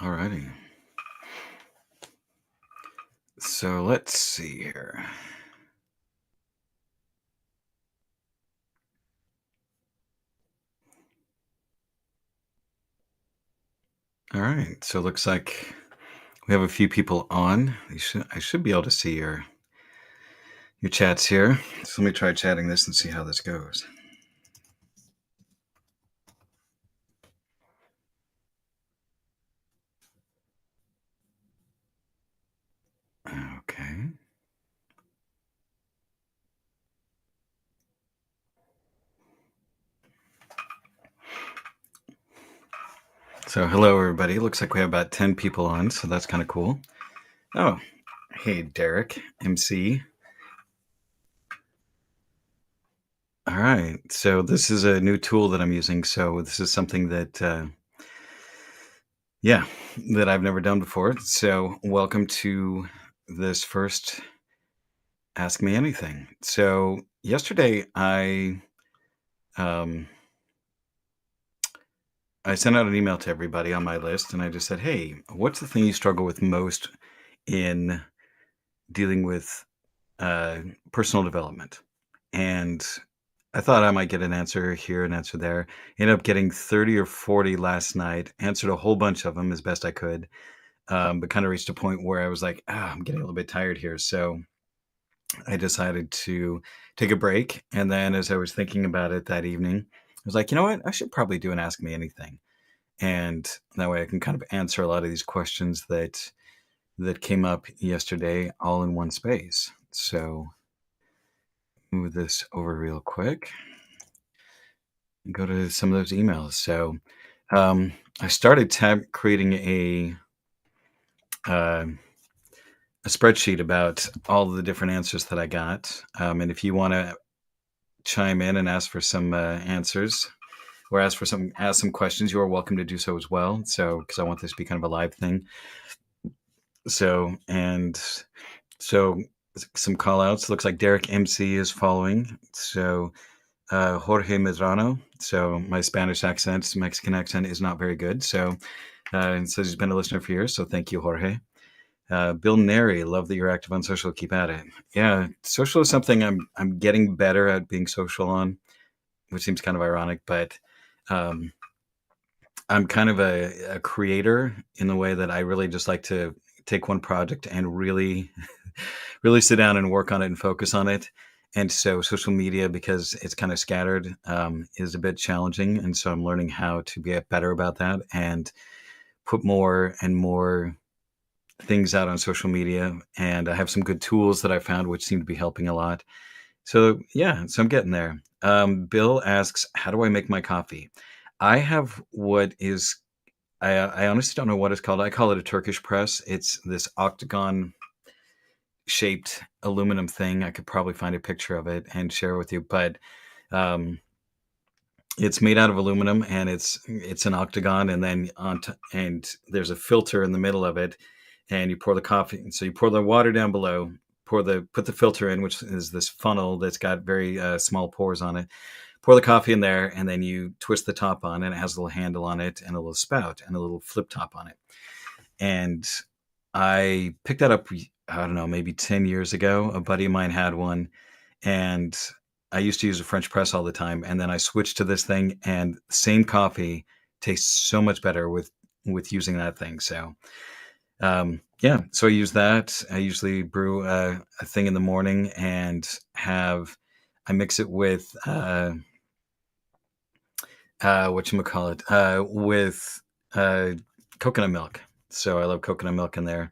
Alrighty. So let's see here. All right. So it looks like we have a few people on. I should be able to see your chats here. So let me try chatting this and see how this goes. Okay. So hello everybody. Looks like we have about 10 people on, so that's kind of cool. Oh, hey Derek, MC. All right. So this is a new tool that I'm using. So this is something that yeah, that I've never done before. So welcome to this first Ask Me Anything. So yesterday um I sent out an email to everybody on my list and I just said, "Hey, what's the thing you struggle with most in dealing with uh personal development?" And I thought I might get an answer here, an answer there. Ended up getting 30 or 40 last night. Answered a whole bunch of them as best I could. But kind of reached a point where I was like, I'm getting a little bit tired here. So I decided to take a break. And then as I was thinking about it that evening, I was like, you know what? I should probably do an Ask Me Anything. And that way I can kind of answer a lot of these questions that came up yesterday all in one space. So move this over real quick and go to some of those emails. So um, I started creating uh, a spreadsheet about all of the different answers that I got. And if you want to chime in and ask for some answers or ask some questions, you are welcome to do so as well. So because I want this to be kind of a live thing. So some call outs. Looks like Derek MC is following. So Jorge Medrano. So my Spanish accent, Mexican accent is not very good. So and says he's been a listener for years. So thank you, Jorge. Bill Neri, love that you're active on social. Keep at it. Yeah, social is something I'm getting better at being social on, which seems kind of ironic, but um, I'm kind of a creator in the way that I really just like to take one project and really, really sit down and work on it and focus on it. And so social media, because it's kind of scattered, is a bit challenging. And so I'm learning how to get better about that and put more and more things out on social media. And I have some good tools that I found which seem to be helping a lot. So yeah, so I'm getting there. Bill asks, how do I make my coffee? I have what is I honestly don't know what it's called. I call it a Turkish press. It's this octagon shaped aluminum thing. I could probably find a picture of it and share with you, but um, it's made out of aluminum and it's an octagon, and then and there's a filter in the middle of it, and you pour the coffee. So you pour the water down below, put the filter in, which is this funnel that's got very small pores on it. Pour the coffee in there, and then you twist the top on, and it has a little handle on it, and a little spout, and a little flip top on it. And I picked that up, I don't know, maybe 10 years ago. A buddy of mine had one, and I used to use a French press all the time. And then I switched to this thing, and same coffee tastes so much better with using that thing. So yeah, so I use that. I usually brew a thing in the morning and I mix it with whatchamacallit, with coconut milk. So I love coconut milk in there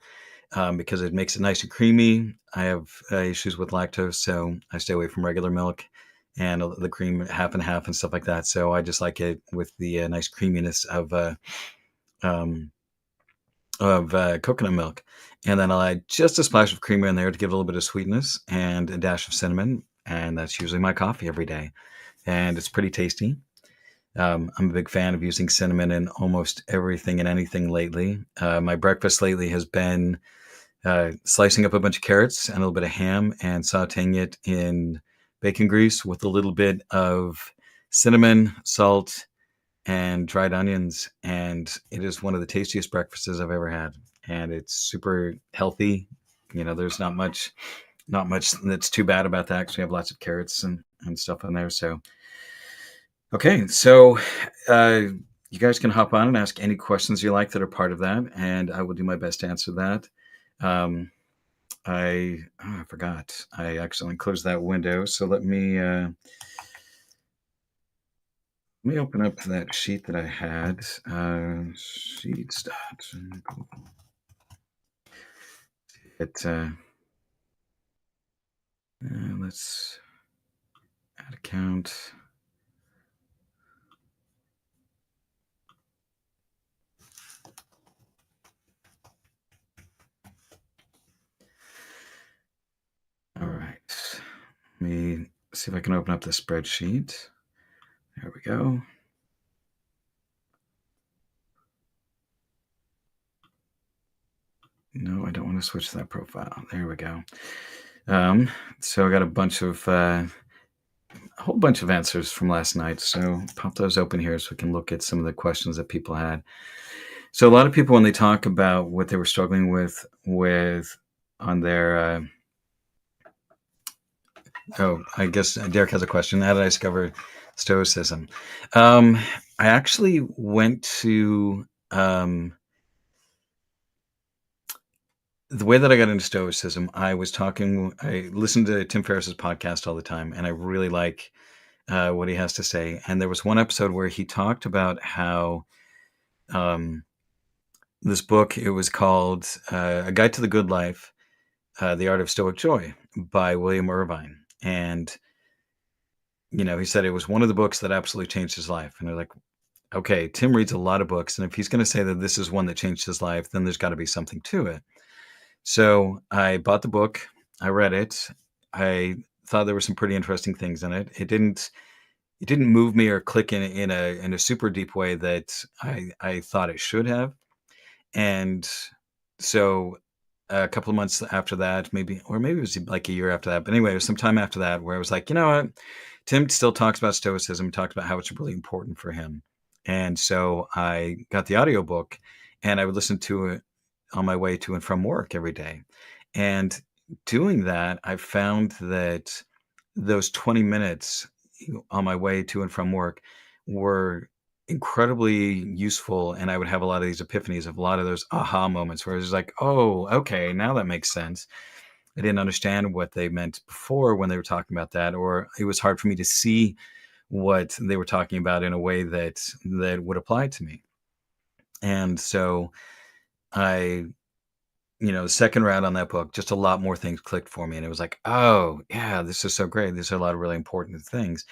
because it makes it nice and creamy. I have issues with lactose, so I stay away from regular milk and the cream half and half and stuff like that. So I just like it with the nice creaminess um, of coconut milk. And then I'll add just a splash of creamer in there to give it a little bit of sweetness and a dash of cinnamon. And that's usually my coffee every day. And it's pretty tasty. I'm a big fan of using cinnamon in almost everything and anything lately. My breakfast lately has been slicing up a bunch of carrots and a little bit of ham and sauteing it in bacon grease with a little bit of cinnamon, salt, and dried onions, and it is one of the tastiest breakfasts I've ever had. And it's super healthy. There's not much that's too bad about that because we have lots of carrots and stuff in there. So, okay. So, uh, you guys can hop on and ask any questions you like that are part of that, and I will do my best to answer that. Um, I forgot. I accidentally closed that window. So let me open up that sheet that I had. Sheets. It. Let's add account. All right. Let me see if I can open up the spreadsheet. There we go. No, I don't want to switch that profile. There we go. So I got a whole bunch of answers from last night. So pop those open here so we can look at some of the questions that people had. So a lot of people, when they talk about what they were struggling with on their, I guess Derek has a question. How did I discover Stoicism? I actually went to the way that I got into Stoicism. I listened to Tim Ferriss's podcast all the time, and I really like what he has to say. And there was one episode where he talked about how um, this book, it was called A Guide to the Good Life, The Art of Stoic Joy by William Irvine. And, he said it was one of the books that absolutely changed his life. And they're like, okay, Tim reads a lot of books. And if he's going to say that this is one that changed his life, then there's got to be something to it. So I bought the book. I read it. I thought there were some pretty interesting things in it. It didn't move me or click in a super deep way that I thought it should have. And so a couple of months after that, maybe it was like a year after that, but anyway, it was some time after that where I was like, you know what? Tim still talks about Stoicism, talks about how it's really important for him. And so I got the audiobook and I would listen to it on my way to and from work every day. And doing that, I found that those 20 minutes on my way to and from work were incredibly useful. And I would have a lot of these epiphanies of a lot of those aha moments where I was like, oh, okay, now that makes sense. I didn't understand what they meant before when they were talking about that, or it was hard for me to see what they were talking about in a way that would apply to me. And so I, the second round on that book, just a lot more things clicked for me. And it was like, oh, yeah, this is so great. These are a lot of really important things.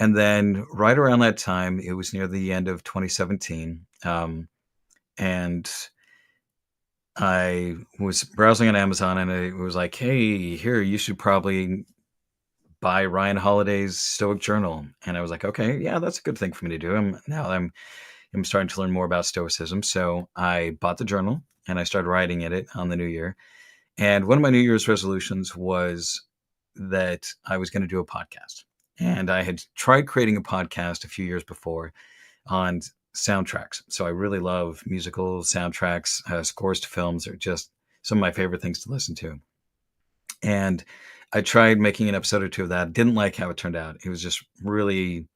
And then right around that time, it was near the end of 2017. And I was browsing on Amazon and it was like, hey, here, you should probably buy Ryan Holiday's Stoic Journal. And I was like, okay, yeah, that's a good thing for me to do. I'm starting to learn more about Stoicism. So I bought the journal and I started writing in it on the new year. And one of my New Year's resolutions was that I was going to do a podcast. And I had tried creating a podcast a few years before on soundtracks. So I really love musical soundtracks. Scores to films are just some of my favorite things to listen to. And I tried making an episode or two of that. Didn't like how it turned out. It was just really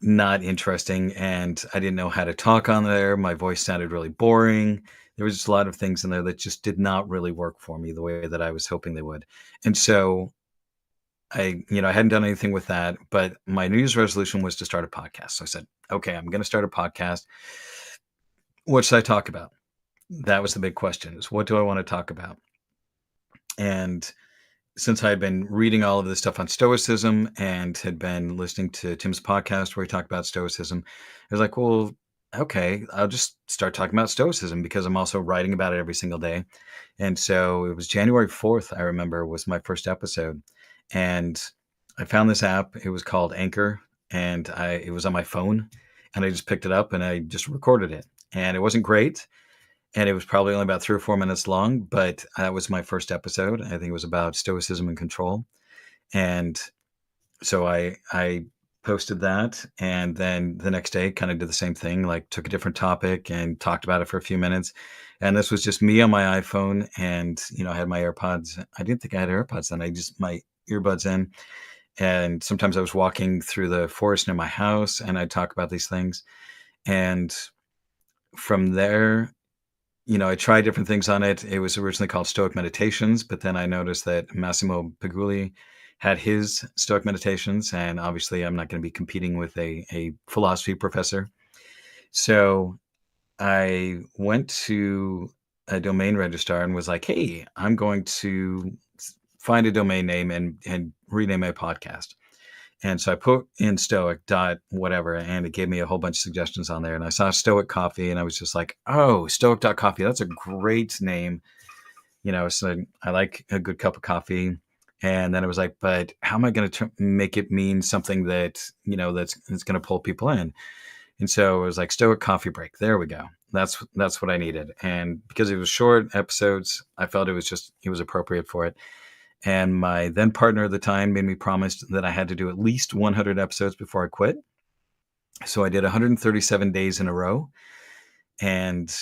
not interesting. And I didn't know how to talk on there. My voice sounded really boring. There was just a lot of things in there that just did not really work for me the way that I was hoping they would. And so I hadn't done anything with that, but my New Year's resolution was to start a podcast. So I said, okay, I'm going to start a podcast. What should I talk about? That was the big question, is what do I want to talk about? And since I had been reading all of this stuff on Stoicism and had been listening to Tim's podcast where he talked about Stoicism, I was like, well, okay, I'll just start talking about Stoicism because I'm also writing about it every single day. And so it was January 4th, I remember, was my first episode. And I found this app. It was called Anchor, and it was on my phone. And I just picked it up and I just recorded it. And it wasn't great. And it was probably only about 3 or 4 minutes long, but that was my first episode. I think it was about Stoicism and control. And so I posted that, and then the next day kind of did the same thing, like took a different topic and talked about it for a few minutes. And this was just me on my iPhone, and I had my AirPods. I didn't think I had AirPods then. I just my earbuds in, and sometimes I was walking through the forest near my house, and I'd talk about these things. And from there, I tried different things on it. It was originally called Stoic Meditations, but then I noticed that Massimo Piguli had his Stoic Meditations, and obviously I'm not going to be competing with a philosophy professor. So I went to a domain registrar and was like, "Hey, I'm going to find a domain name and rename my podcast." And so I put in Stoic dot whatever, and it gave me a whole bunch of suggestions on there. And I saw Stoic Coffee, and I was just like, "Oh, Stoic dot coffee, that's a great name." So I like a good cup of coffee. And then I was like, "But how am I going to make it mean something that that's going to pull people in?" And so it was like Stoic Coffee Break. There we go. That's what I needed. And because it was short episodes, I felt it was appropriate for it. And my then partner at the time made me promise that I had to do at least 100 episodes before I quit. So I did 137 days in a row, and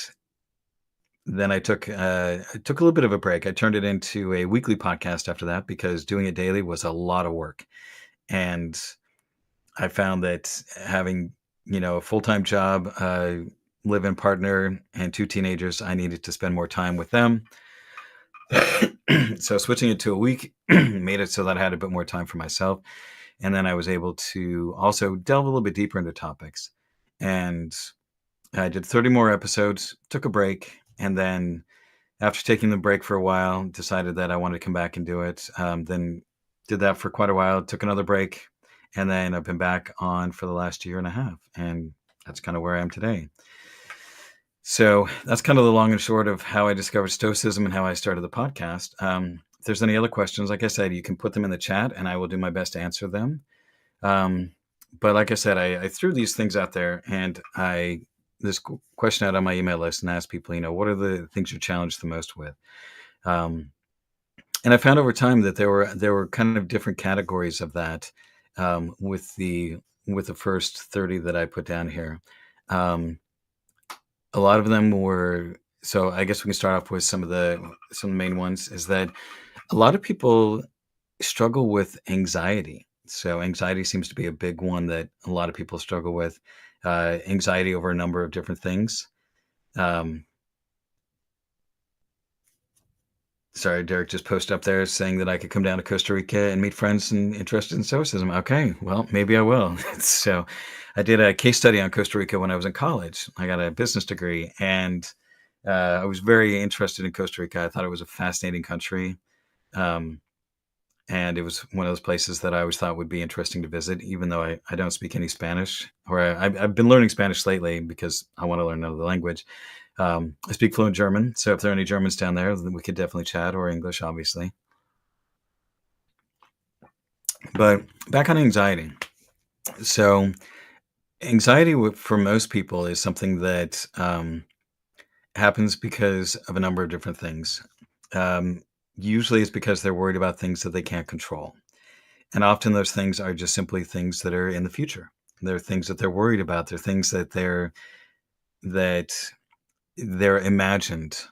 then I took a little bit of a break. I turned it into a weekly podcast after that because doing it daily was a lot of work. And I found that having a full time job, live in partner, and two teenagers, I needed to spend more time with them. So switching it to a week made it so that I had a bit more time for myself. And then I was able to also delve a little bit deeper into topics. And I did 30 more episodes, took a break, and then after taking the break for a while, decided that I wanted to come back and do it. Then did that for quite a while, took another break, and then I've been back on for the last year and a half. And that's kind of where I am today. So that's kind of the long and short of how I discovered Stoicism and how I started the podcast. If there's any other questions, like I said, you can put them in the chat and I will do my best to answer them. But like I said, I threw these things out there, and this question out on my email list and asked people, what are the things you're challenged the most with? And I found over time that there were kind of different categories of that, with the first 30 that I put down here. A lot of them were, so I guess we can start off with some of the main ones, is that a lot of people struggle with anxiety. So anxiety seems to be a big one that a lot of people struggle with. Anxiety over a number of different things. Um, Sorry, Derek just posted up there saying that I could come down to Costa Rica and meet friends and interested in Stoicism. Okay, well, maybe I will. So I did a case study on Costa Rica when I was in college. I got a business degree, and I was very interested in Costa Rica. I thought it was a fascinating country. Um, and it was one of those places that I always thought would be interesting to visit, even though I don't speak any Spanish. Or I've been learning Spanish lately because I want to learn another language. I speak fluent German, so if there are any Germans down there, then we could definitely chat, or English, obviously. But back on anxiety. So anxiety for most people is something that happens because of a number of different things. Um, Usually it's because they're worried about things that they can't control. And often those things are just simply things that are in the future. They're things that they're worried about. They're things that they're imagined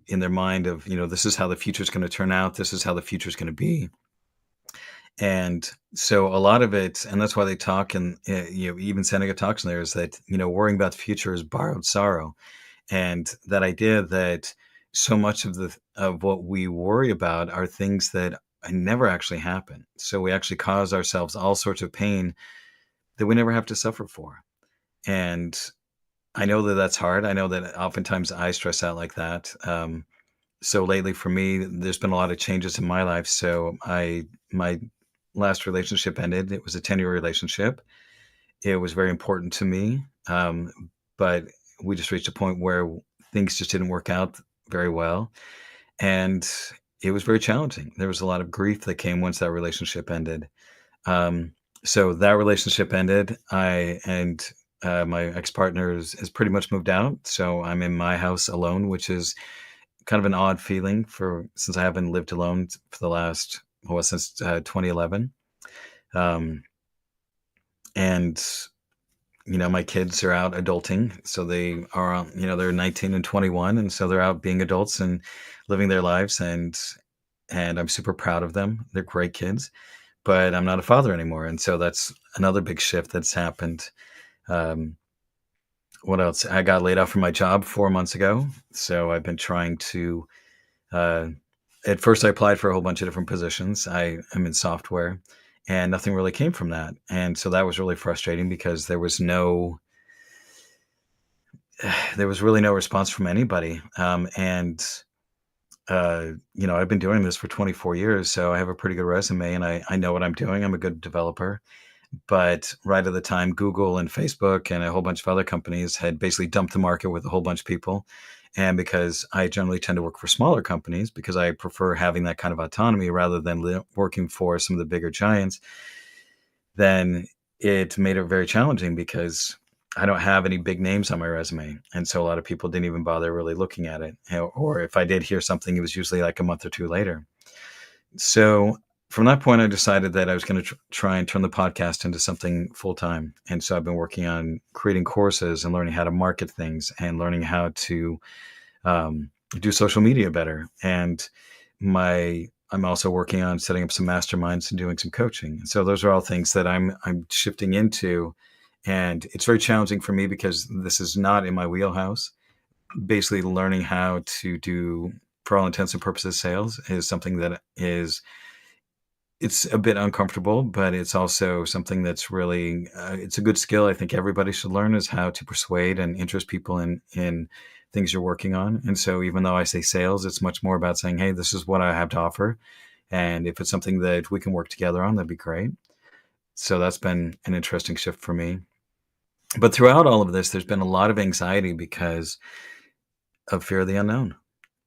in their mind of, this is how the future is going to turn out. This is how the future is going to be. And so a lot of it, and that's why they talk, and even Seneca talks in there, is that worrying about the future is borrowed sorrow, and that idea that so much of what we worry about are things that never actually happen. So we actually cause ourselves all sorts of pain that we never have to suffer for. And I know that that's hard. I know that oftentimes I stress out like that. So lately for me, there's been a lot of changes in my life. So my last relationship ended. It was a 10-year relationship. It was very important to me. But we just reached a point where things just didn't work out very well. And it was very challenging. There was a lot of grief that came once that relationship ended. Um, so that relationship ended. My ex-partner has pretty much moved out. So I'm in my house alone, which is kind of an odd feeling since I haven't lived alone for the last, since 2011. Um, And my kids are out adulting, so they are, they're 19 and 21, and so they're out being adults and living their lives, and I'm super proud of them. They're great kids, but I'm not a father anymore, and so that's another big shift that's happened. Um, what else? I got laid off from my job 4 months ago, so I've been trying to. Uh, at first, I applied for a whole bunch of different positions. I am in software, and nothing really came from that, and so that was really frustrating because there was really no response from anybody. And I've been doing this for 24 years, so I have a pretty good resume, and I know what I'm doing. I'm a good developer. But right at the time, Google and Facebook and a whole bunch of other companies had basically dumped the market with a whole bunch of people. And because I generally tend to work for smaller companies because I prefer having that kind of autonomy rather than working for some of the bigger giants, then it made it very challenging because I don't have any big names on my resume. And so a lot of people didn't even bother really looking at it. Or if I did hear something, it was usually like a month or two later. So from that point, I decided that I was going to try and turn the podcast into something full time. And so I've been working on creating courses and learning how to market things and learning how to do social media better. And I'm also working on setting up some masterminds and doing some coaching. So those are all things that I'm shifting into, and it's very challenging for me because this is not in my wheelhouse. Basically, learning how to do, for all intents and purposes, sales is something that is it's a bit uncomfortable, but it's also something that's really it's a good skill. I think everybody should learn is how to persuade and interest people in things you're working on. And so, even though I say sales, it's much more about saying, "Hey, this is what I have to offer, and if it's something that we can work together on, that'd be great." So that's been an interesting shift for me. But throughout all of this, there's been a lot of anxiety because of fear of the unknown,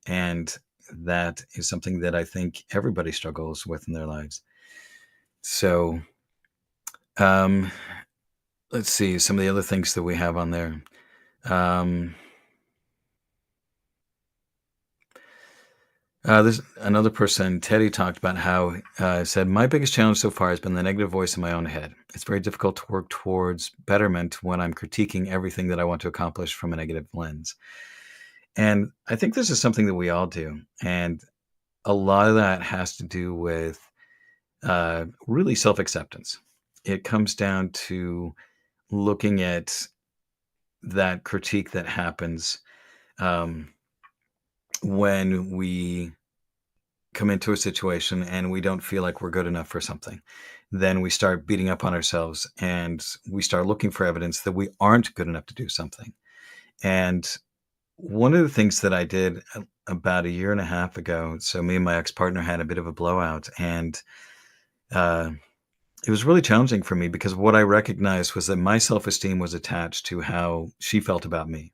and that is something that I think everybody struggles with in their lives. So, um, let's see some of the other things that we have on there. Um, there's another person, Teddy, talked about how said, "My biggest challenge so far has been the negative voice in my own head. It's very difficult to work towards betterment when I'm critiquing everything that I want to accomplish from a negative lens." And I think this is something that we all do. And a lot of that has to do with really self acceptance. It comes down to looking at that critique that happens um, when we come into a situation and we don't feel like we're good enough for something. Then we start beating up on ourselves and we start looking for evidence that we aren't good enough to do something. And one of the things that I did about a year and a half ago, so me and my ex partner had a bit of a blowout, and uh, it was really challenging for me because what I recognized was that my self esteem was attached to how she felt about me.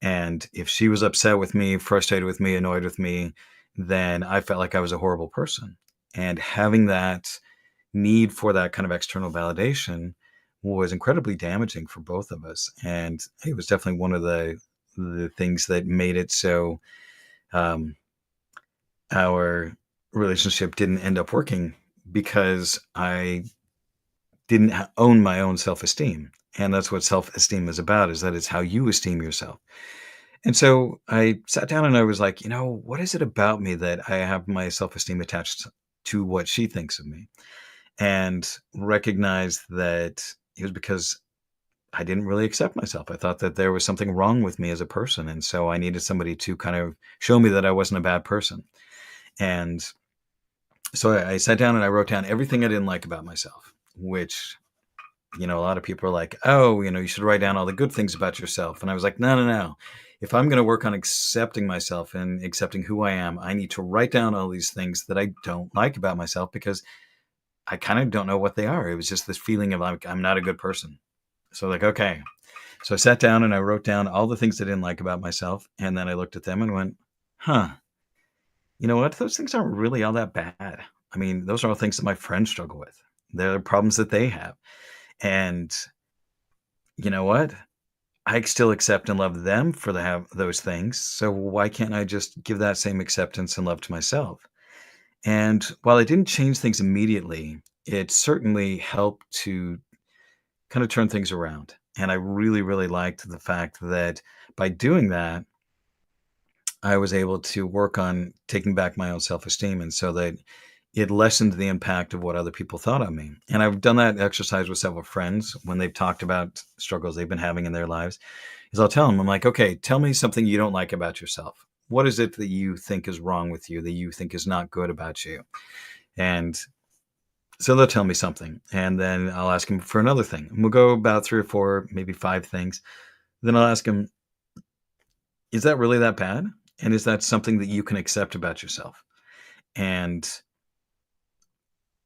And if she was upset with me, frustrated with me, annoyed with me, then I felt like I was a horrible person. And having that need for that kind of external validation was incredibly damaging for both of us. And it was definitely one of the things that made it so um, our relationship didn't end up working because I didn't own my own self-esteem. And that's what self-esteem is about, is that it's how you esteem yourself. And so I sat down and I was like, what is it about me that I have my self esteem attached to what she thinks of me? And recognized that it was because I didn't really accept myself. I thought that there was something wrong with me as a person. And so I needed somebody to kind of show me that I wasn't a bad person. And so I sat down and I wrote down everything I didn't like about myself, which a lot of people are like, oh, you should write down all the good things about yourself. And I was like, no, no, no. If I'm going to work on accepting myself and accepting who I am, I need to write down all these things that I don't like about myself because I kind of don't know what they are. It was just this feeling of like, I'm not a good person. So like, okay. So I sat down and I wrote down all the things I didn't like about myself. And then I looked at them and went, huh, you know what? Those things aren't really all that bad. I mean, those are all things that my friends struggle with. They're problems that they have. And you know what? I still accept and love them for have those things. So why can't I just give that same acceptance and love to myself? And while it didn't change things immediately, it certainly helped to kind of turn things around. And I really, really liked the fact that by doing that, I was able to work on taking back my own self-esteem, and so that it lessened the impact of what other people thought of me. And I've done that exercise with several friends when they've talked about struggles they've been having in their lives. Is I'll tell them, I'm like, okay, tell me something you don't like about yourself. What is it that you think is wrong with you, that you think is not good about you? And so they'll tell me something, and then I'll ask them for another thing. And we'll go about three or four, maybe five things. Then I'll ask them, is that really that bad? And is that something that you can accept about yourself? And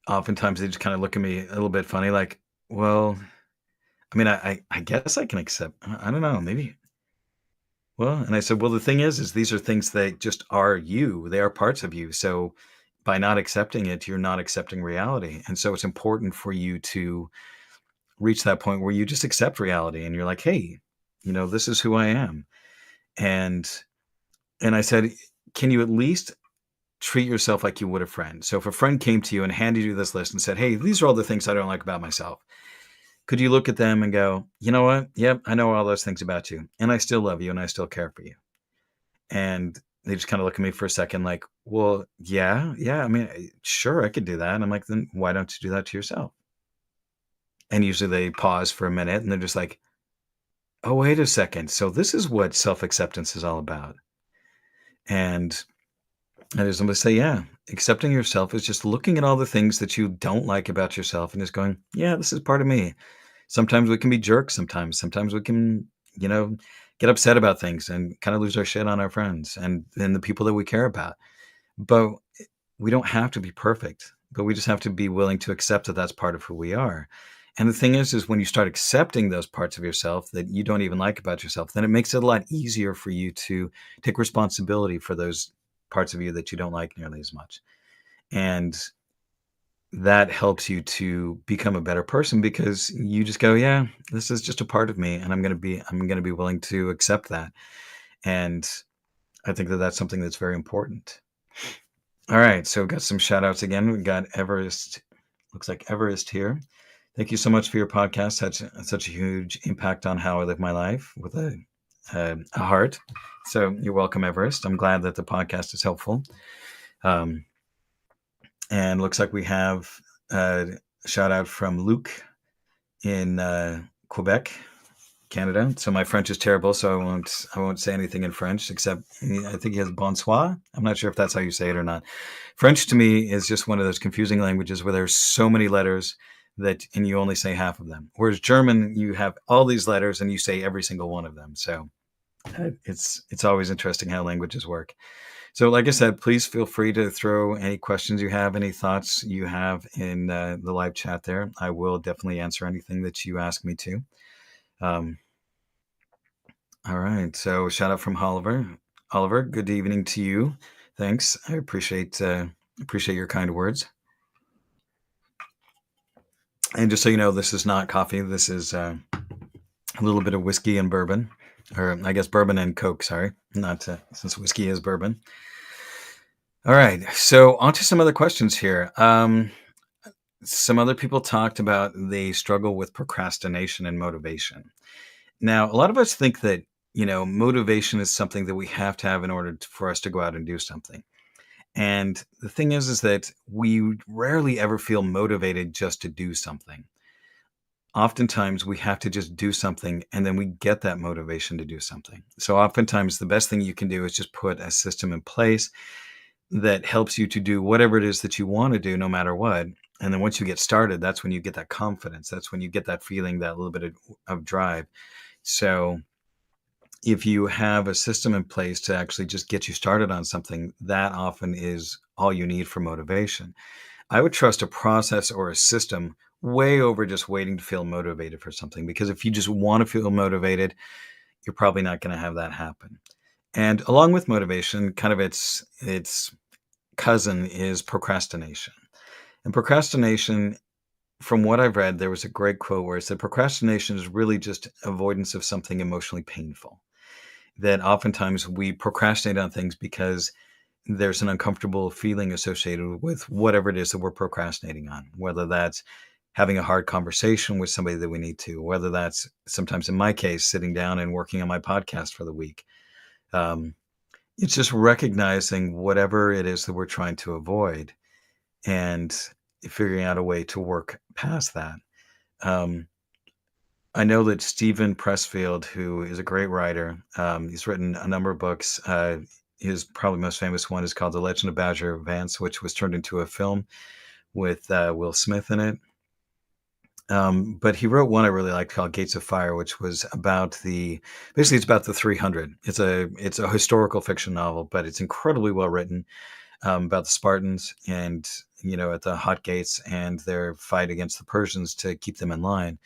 oftentimes they just kind of look at me a little bit funny, like, well, I mean, I guess I can accept. I don't know, maybe. Well, and I said, well, the thing is these are things that just are you. They are parts of you. So by not accepting it, you're not accepting reality. And so it's important for you to reach that point where you just accept reality and you're like, hey, this is who I am. And I said, can you at least treat yourself like you would a friend? So if a friend came to you and handed you this list and said, hey, these are all the things I don't like about myself, could you look at them and go, you know what? Yep, I know all those things about you. And I still love you and I still care for you. And they just kind of look at me for a second like, well, yeah. I mean, sure, I could do that. And I'm like, then why don't you do that to yourself? And usually they pause for a minute and they're just like, oh, wait a second. So this is what self acceptance is all about. And I just want to say, yeah, accepting yourself is just looking at all the things that you don't like about yourself and just going, yeah, this is part of me. Sometimes we can be jerks. Sometimes we can, you know, get upset about things and kind of lose our shit on our friends and the people that we care about. But we don't have to be perfect, but we just have to be willing to accept that that's part of who we are. And the thing is when you start accepting those parts of yourself that you don't even like about yourself, then it makes it a lot easier for you to take responsibility for those parts of you that you don't like nearly as much. And that helps you to become a better person because you just go, yeah, this is just a part of me and I'm going to be willing to accept that. And I think that that's something that's very important. All right, so we got some shout outs again. We got Everest. Looks like Everest here. Thank you so much for your podcast. Such a huge impact on how I live my life with a heart. So you're welcome, Everest. I'm glad that the podcast is helpful. And looks like we have a shout out from Luke in Quebec, Canada. So my French is terrible, so I won't say anything in French except I think he has bonsoir. I'm not sure if that's how you say it or not. French to me is just one of those confusing languages where there's so many letters and you only say half of them. Whereas German, you have all these letters and you say every single one of them. So it's always interesting how languages work. So like I said, please feel free to throw any questions you have, any thoughts you have in the live chat there. I will definitely answer anything that you ask me to. Um, all right. So shout out from Oliver. Oliver, good evening to you. Thanks. I appreciate your kind words. And just so you know, this is not coffee. This is a little bit of whiskey and bourbon, or I guess bourbon and Coke. Sorry, not since whiskey is bourbon. All right. So on to some other questions here. Some other people talked about they struggle with procrastination and motivation. Now, a lot of us think that, motivation is something that we have to have in order for us to go out and do something. And the thing is that we rarely ever feel motivated just to do something. Oftentimes we have to just do something and then we get that motivation to do something. So oftentimes the best thing you can do is just put a system in place that helps you to do whatever it is that you want to do, no matter what. And then once you get started, that's when you get that confidence. That's when you get that feeling, that little bit of drive. So if you have a system in place to actually just get you started on something, that often is all you need for motivation. I would trust a process or a system way over just waiting to feel motivated for something, because if you just want to feel motivated, you're probably not going to have that happen. And along with motivation, kind of its cousin is procrastination. And procrastination, from what I've read, there was a great quote where it said procrastination is really just avoidance of something emotionally painful. That oftentimes we procrastinate on things because there's an uncomfortable feeling associated with whatever it is that we're procrastinating on, whether that's having a hard conversation with somebody that we need to, whether that's sometimes in my case, sitting down and working on my podcast for the week. Um, it's just recognizing whatever it is that we're trying to avoid and figuring out a way to work past that. Um, I know that Stephen Pressfield, who is a great writer, he's written a number of books. His probably most famous one is called The Legend of Badger Vance, which was turned into a film with Will Smith in it. But he wrote one I really liked called Gates of Fire, which was about basically it's about the 300. It's a historical fiction novel, but it's incredibly well written, about the Spartans and at the Hot Gates and their fight against the Persians to keep them in line.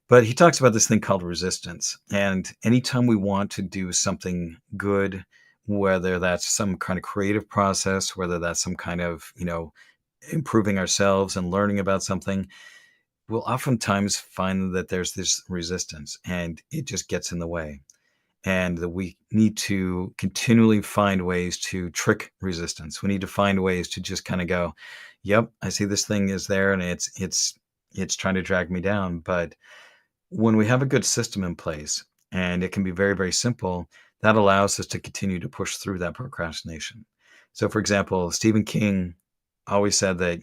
But he talks about this thing called resistance. And anytime we want to do something good, whether that's some kind of creative process, whether that's some kind of, improving ourselves and learning about something, we'll oftentimes find that there's this resistance and it just gets in the way. And that we need to continually find ways to trick resistance. We need to find ways to just kind of go, yep, I see this thing is there and it's trying to drag me down. But when we have a good system in place, and it can be very, very simple, that allows us to continue to push through that procrastination. So, for example, Stephen King always said that,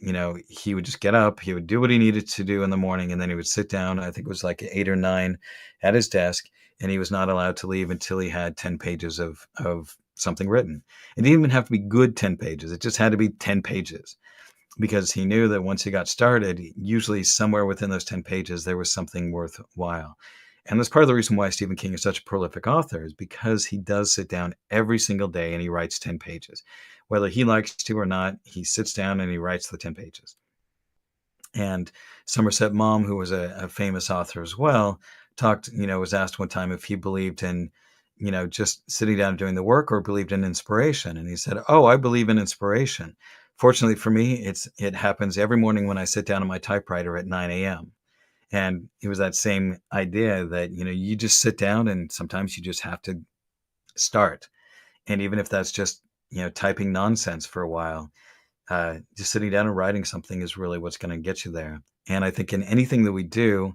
he would just get up, he would do what he needed to do in the morning, and then he would sit down, I think it was like 8 or 9 at his desk, and he was not allowed to leave until he had 10 pages of something written. It didn't even have to be good 10 pages. It just had to be 10 pages because he knew that once he got started, usually somewhere within those 10 pages, there was something worthwhile. And that's part of the reason why Stephen King is such a prolific author, is because he does sit down every single day and he writes 10 pages. Whether he likes to or not, he sits down and he writes the 10 pages. And Somerset Maugham, who was a famous author as well, was asked one time if he believed in, just sitting down and doing the work or believed in inspiration. And he said, "Oh, I believe in inspiration. Fortunately for me, it happens every morning when I sit down on my typewriter at 9 a.m." And it was that same idea that, you just sit down and sometimes you just have to start. And even if that's just, typing nonsense for a while, just sitting down and writing something is really what's going to get you there. And I think in anything that we do,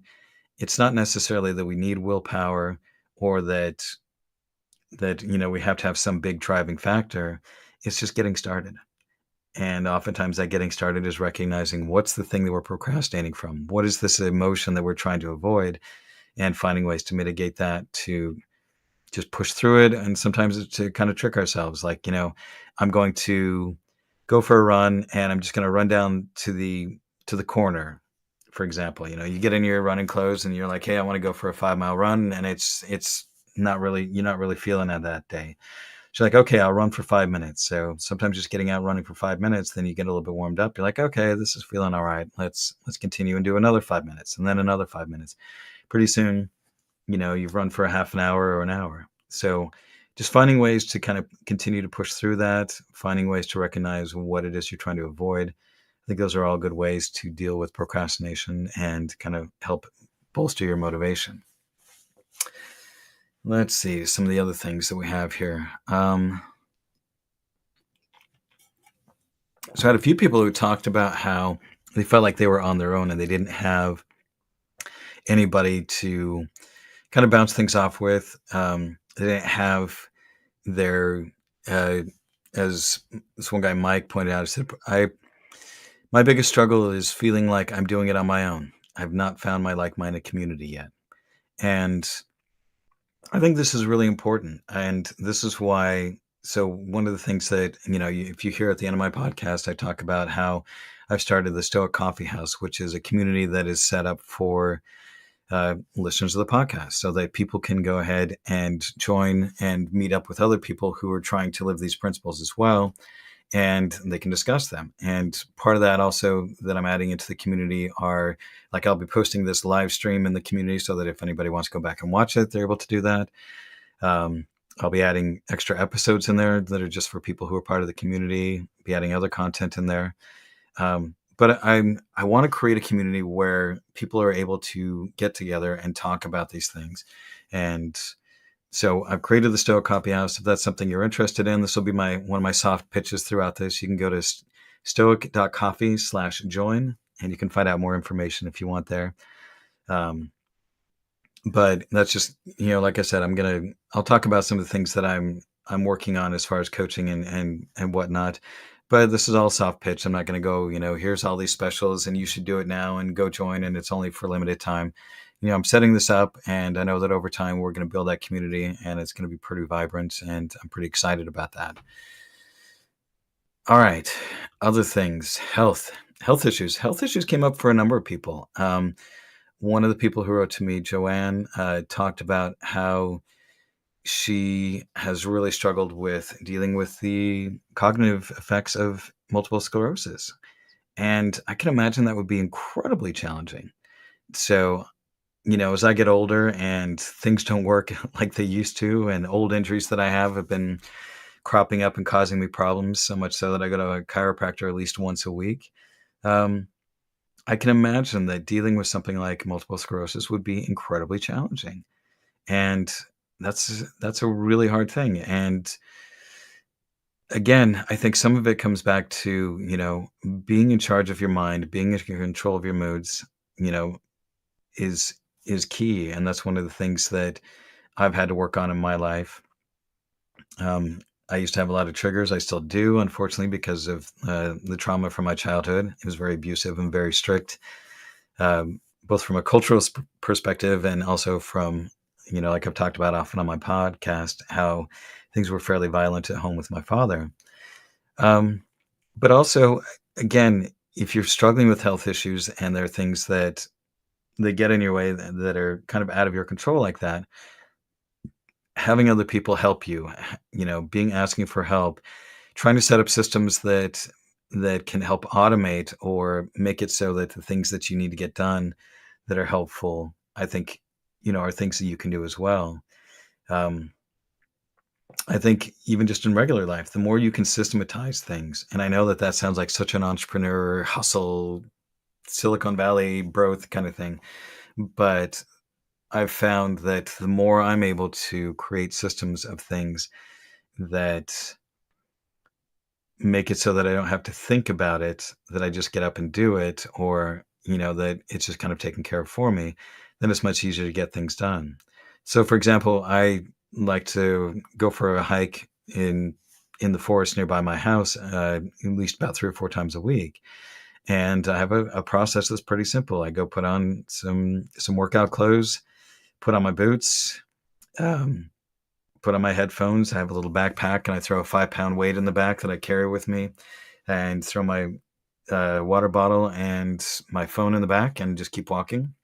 it's not necessarily that we need willpower or that we have to have some big driving factor. It's just getting started. And oftentimes that getting started is recognizing what's the thing that we're procrastinating from? What is this emotion that we're trying to avoid? And finding ways to mitigate that, to just push through it. And sometimes it's to kind of trick ourselves. Like, I'm going to go for a run and I'm just going to run down to the corner. For example, you get in your running clothes and you're like, hey, I want to go for a 5-mile run. And it's not really, you're not really feeling it that day. She's like, okay, I'll run for 5 minutes. So sometimes just getting out running for 5 minutes, then you get a little bit warmed up. You're like, okay, this is feeling all right. Let's continue and do another 5 minutes and then another 5 minutes. Pretty soon, you've run for a half an hour or an hour. So just finding ways to kind of continue to push through that, finding ways to recognize what it is you're trying to avoid. I think those are all good ways to deal with procrastination and kind of help bolster your motivation. Let's see some of the other things that we have here. So I had a few people who talked about how they felt like they were on their own and they didn't have anybody to kind of bounce things off with. They didn't have their, as this one guy, Mike, pointed out, he said, my biggest struggle is feeling like I'm doing it on my own. I've not found my like-minded community yet. And I think this is really important. And this is why, so one of the things that, if you hear at the end of my podcast, I talk about how I've started the Stoic Coffee House, which is a community that is set up for listeners of the podcast so that people can go ahead and join and meet up with other people who are trying to live these principles as well. And they can discuss them. And part of that also that I'm adding into the community are, like, I'll be posting this live stream in the community so that if anybody wants to go back and watch it, they're able to do that. I'll be adding extra episodes in there that are just for people who are part of the community, be adding other content in there. But I want to create a community where people are able to get together and talk about these things. And so I've created the Stoic Coffee House. If that's something you're interested in, this will be one of my soft pitches throughout this. You can go to stoic.coffee/join, and you can find out more information if you want there. Um, but that's just, like I said, I'll talk about some of the things that I'm working on as far as coaching and whatnot. But this is all soft pitch. I'm not going to go, here's all these specials and you should do it now and go join, and it's only for limited time. I'm setting this up, and I know that over time we're going to build that community, and it's going to be pretty vibrant, and I'm pretty excited about that. All right. Other things, health issues. Health issues came up for a number of people. One of the people who wrote to me, Joanne, talked about how she has really struggled with dealing with the cognitive effects of multiple sclerosis. And I can imagine that would be incredibly challenging. So, as I get older and things don't work like they used to, and old injuries that I have been cropping up and causing me problems, so much so that I go to a chiropractor at least once a week. Um, I can imagine that dealing with something like multiple sclerosis would be incredibly challenging. And that's a really hard thing. And again, I think some of it comes back to, being in charge of your mind, being in control of your moods, you know, is is key. And that's one of the things that I've had to work on in my life. Um, I used to have a lot of triggers. I still do, unfortunately, because of the trauma from my childhood. It was very abusive and very strict, both from a cultural perspective and also from, like I've talked about often on my podcast, how things were fairly violent at home with my father. Um, but also, again, if you're struggling with health issues and there are things that get in your way that are kind of out of your control like that, having other people help you, being asking for help, trying to set up systems that can help automate or make it so that the things that you need to get done that are helpful, I think, are things that you can do as well. Um, I think even just in regular life, the more you can systematize things, and I know that that sounds like such an entrepreneur hustle, Silicon Valley growth kind of thing, but I've found that the more I'm able to create systems of things that make it so that I don't have to think about it, that I just get up and do it, or, that it's just kind of taken care of for me, then it's much easier to get things done. So, for example, I like to go for a hike in the forest nearby my house, at least about 3 or 4 times a week. And I have a process that's pretty simple. I go put on some workout clothes, put on my boots, um, put on my headphones. I have a little backpack, and I throw a 5 pound weight in the back that I carry with me, and throw my water bottle and my phone in the back, and just keep walking.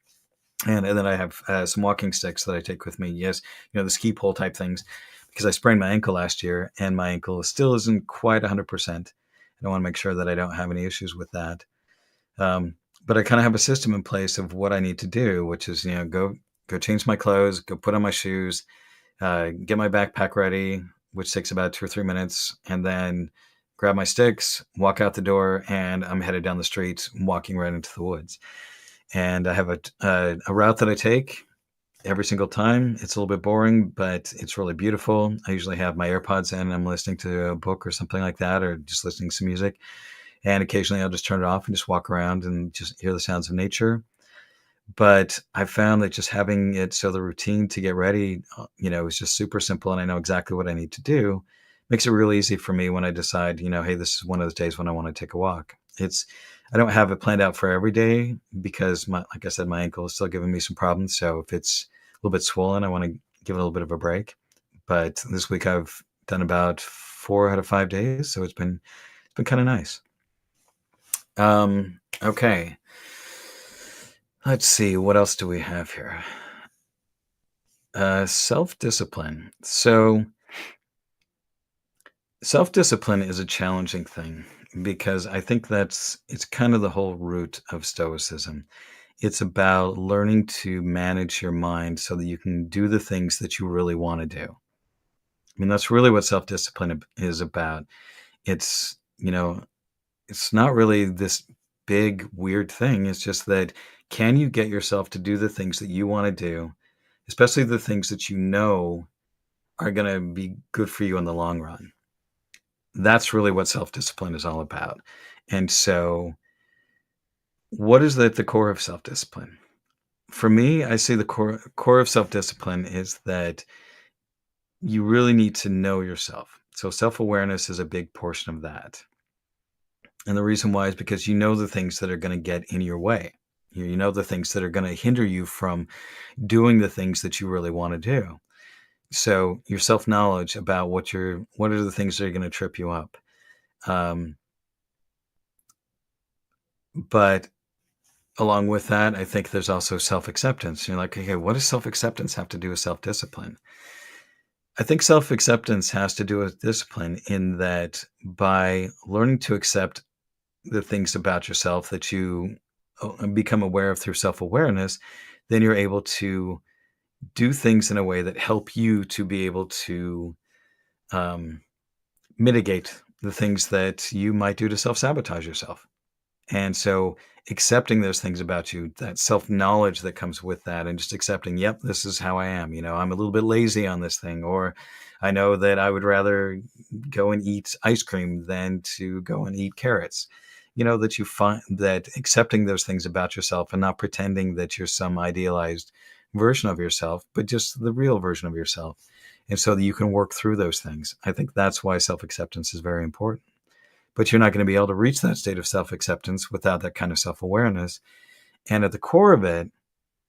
And then I have some walking sticks that I take with me. Yes, the ski pole type things, because I sprained my ankle last year, and my ankle still isn't quite 100%. I want to make sure that I don't have any issues with that. But I kind of have a system in place of what I need to do, which is, go change my clothes, go put on my shoes, get my backpack ready, which takes about 2 or 3 minutes, and then grab my sticks, walk out the door, and I'm headed down the street, walking right into the woods. And I have a route that I take every single time. It's a little bit boring, but it's really beautiful. I usually have my AirPods in, and I'm listening to a book or something like that, or just listening to some music. And occasionally I'll just turn it off and just walk around and just hear the sounds of nature. But I found that just having it so the routine to get ready, is just super simple, and I know exactly what I need to do, makes it really easy for me when I decide, hey, this is one of those days when I want to take a walk. I don't have it planned out for every day because, like I said, my ankle is still giving me some problems. So if it's a little bit swollen, I want to give it a little bit of a break. But this week I've done about 4 out of 5 days, so it's been kind of nice. Okay. Let's see, what else do we have here? Self-discipline. So, self-discipline is a challenging thing because I think it's kind of the whole root of Stoicism. It's about learning to manage your mind so that you can do the things that you really want to do. I mean, that's really what self-discipline is about. It's, it's not really this big, weird thing. It's just that, can you get yourself to do the things that you want to do, especially the things that are going to be good for you in the long run? That's really what self discipline is all about. And so What is at the core of self-discipline? For me, I see the core of self-discipline is that you really need to know yourself. So self-awareness is a big portion of that. And the reason why is because you know the things that are going to get in your way. You know the things that are going to hinder you from doing the things that you really want to do. So your self-knowledge about what are the things that are going to trip you up. Um, but along with that, I think there's also self-acceptance. You're like, okay, what does self-acceptance have to do with self-discipline? I think self-acceptance has to do with discipline in that by learning to accept the things about yourself that you become aware of through self-awareness, then you're able to do things in a way that help you to be able to um, mitigate the things that you might do to self-sabotage yourself. And so accepting those things about you, that self-knowledge that comes with that, and just accepting, yep, this is how I am. I'm a little bit lazy on this thing, or I know that I would rather go and eat ice cream than to go and eat carrots. That you find that accepting those things about yourself and not pretending that you're some idealized version of yourself, but just the real version of yourself. And so that you can work through those things. I think that's why self-acceptance is very important, but you're not going to be able to reach that state of self acceptance without that kind of self awareness. And at the core of it,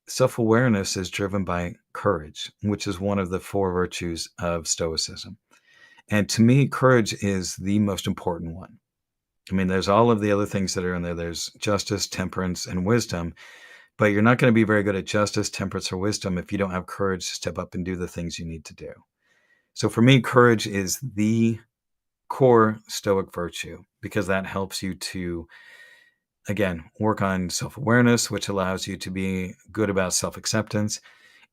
self awareness is driven by courage, which is one of the four virtues of Stoicism. And to me, courage is the most important one. I mean, there's all of the other things that are in there. There's justice, temperance, and wisdom, but you're not going to be very good at justice, temperance, or wisdom if you don't have courage to step up and do the things you need to do. So for me, courage is the core Stoic virtue because that helps you to, again, work on self awareness, which allows you to be good about self acceptance.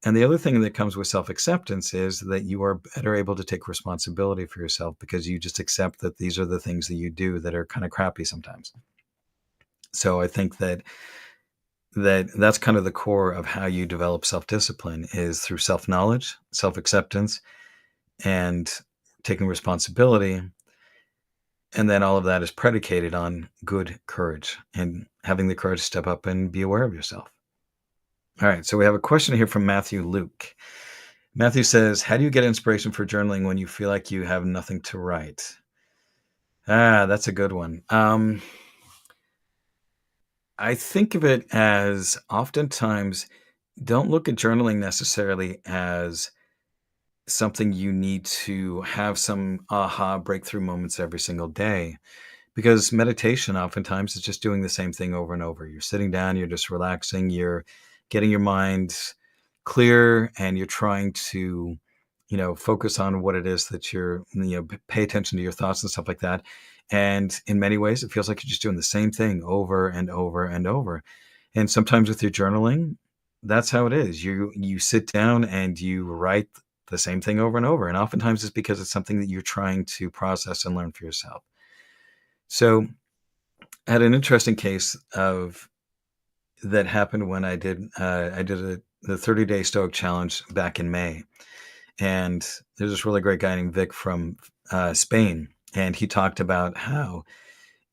And the other thing that comes with self acceptance is that you are better able to take responsibility for yourself because you just accept that these are the things that you do that are kind of crappy sometimes. So I think that's kind of the core of how you develop self discipline is through self knowledge, self acceptance, and taking responsibility. And then all of that is predicated on good courage and having the courage to step up and be aware of yourself. All right. So we have a question here from Matthew Luke. Matthew says, how do you get inspiration for journaling when you feel like you have nothing to write? That's a good one. I think of it as oftentimes don't look at journaling necessarily as something you need to have some aha breakthrough moments every single day. Because meditation oftentimes is just doing the same thing over and over. You're sitting down, you're just relaxing, you're getting your mind clear, and you're trying to, focus on what it is that pay attention to your thoughts and stuff like that. And in many ways, it feels like you're just doing the same thing over and over and over. And sometimes with your journaling, that's how it is. You sit down and you write the same thing over and over. And oftentimes it's because it's something that you're trying to process and learn for yourself. So I had an interesting case of that happened when I did the 30-day Stoic challenge back in May, and there's this really great guy named Vic from Spain, and he talked about how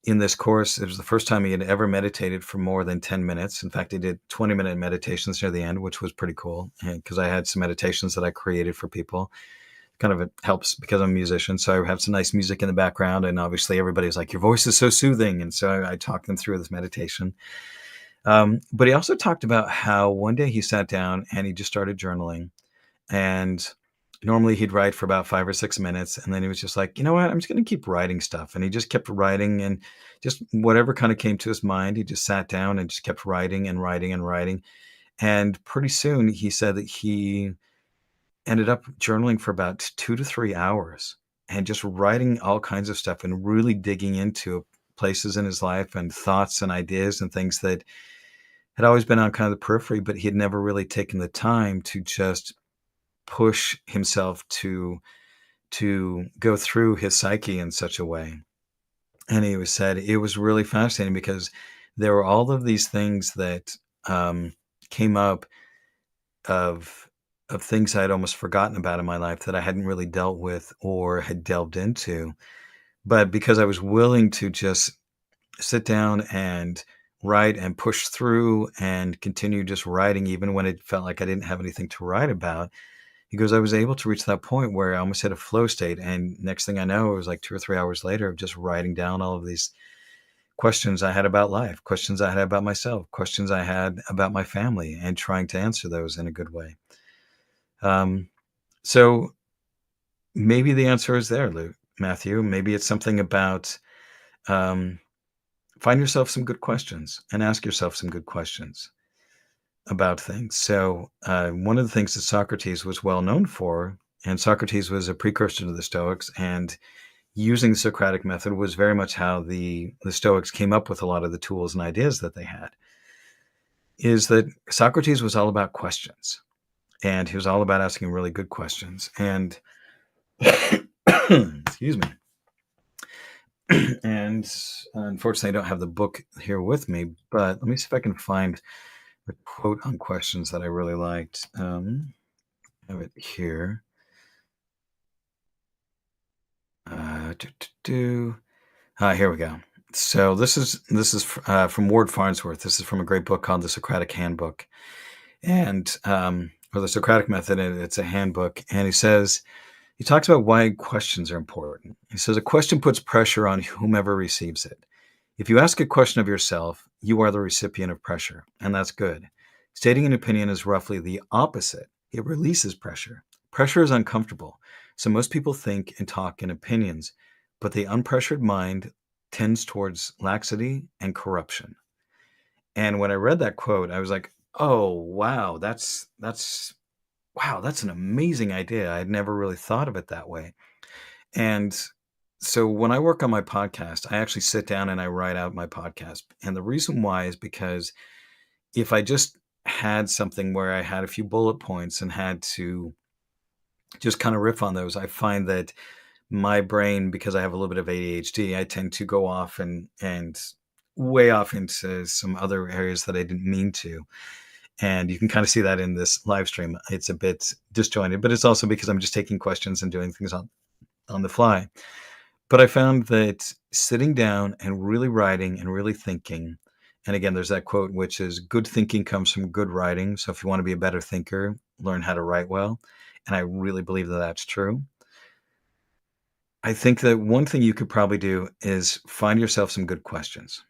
in this course it was the first time he had ever meditated for more than 10 minutes. In fact, he did 20-minute meditations near the end, which was pretty cool, because I had some meditations that I created for people. Kind of it helps because I'm a musician, so I have some nice music in the background, and obviously everybody's like, your voice is so soothing, and so I talked them through this meditation. But he also talked about how one day he sat down and he just started journaling, and normally he'd write for about 5 or 6 minutes, and then he was just like, you know what, I'm just going to keep writing stuff. And he just kept writing, and just whatever kind of came to his mind, he just sat down and just kept writing and writing and writing. And pretty soon he said that he ended up journaling for about 2 to 3 hours and just writing all kinds of stuff and really digging into places in his life and thoughts and ideas and things that had always been on kind of the periphery, but he had never really taken the time to just push himself to go through his psyche in such a way. And he was said it was really fascinating because there were all of these things that came up of things I had almost forgotten about in my life that I hadn't really dealt with or had delved into. But because I was willing to just sit down and write and push through and continue just writing even when it felt like I didn't have anything to write about. He goes, I was able to reach that point where I almost hit a flow state. And next thing I know, it was like 2 or 3 hours later of just writing down all of these questions I had about life, questions I had about myself, questions I had about my family, and trying to answer those in a good way. Um, so maybe the answer is there, Matthew. Maybe it's something about um, find yourself some good questions and ask yourself some good questions about things. So, one of the things that Socrates was well known for, and Socrates was a precursor to the Stoics, and using the Socratic method was very much how the Stoics came up with a lot of the tools and ideas that they had, is that Socrates was all about questions, and he was all about asking really good questions. And excuse me. And unfortunately, I don't have the book here with me, but let me see if I can find a quote on questions that I really liked. I have it here. Do, do, do. Here we go. So this is from Ward Farnsworth. This is from a great book called The Socratic Handbook, and or the Socratic Method. And it's a handbook, and he talks about why questions are important. He says a question puts pressure on whomever receives it. If you ask a question of yourself, you are the recipient of pressure, and that's good. Stating an opinion is roughly the opposite. It releases pressure. Pressure is uncomfortable, so most people think and talk in opinions, but the unpressured mind tends towards laxity and corruption. And when I read that quote, I was like, "Oh, wow, that's an amazing idea. I'd never really thought of it that way." And so when I work on my podcast, I actually sit down and I write out my podcast. And the reason why is because if I just had something where I had a few bullet points and had to just kind of riff on those, I find that my brain, because I have a little bit of ADHD, I tend to go off and way off into some other areas that I didn't mean to. And you can kind of see that in this live stream. It's a bit disjointed, but it's also because I'm just taking questions and doing things on the fly. But I found that sitting down and really writing and really thinking, and again, there's that quote, which is good thinking comes from good writing. So if you want to be a better thinker, learn how to write well. And I really believe that that's true. I think that one thing you could probably do is find yourself some good questions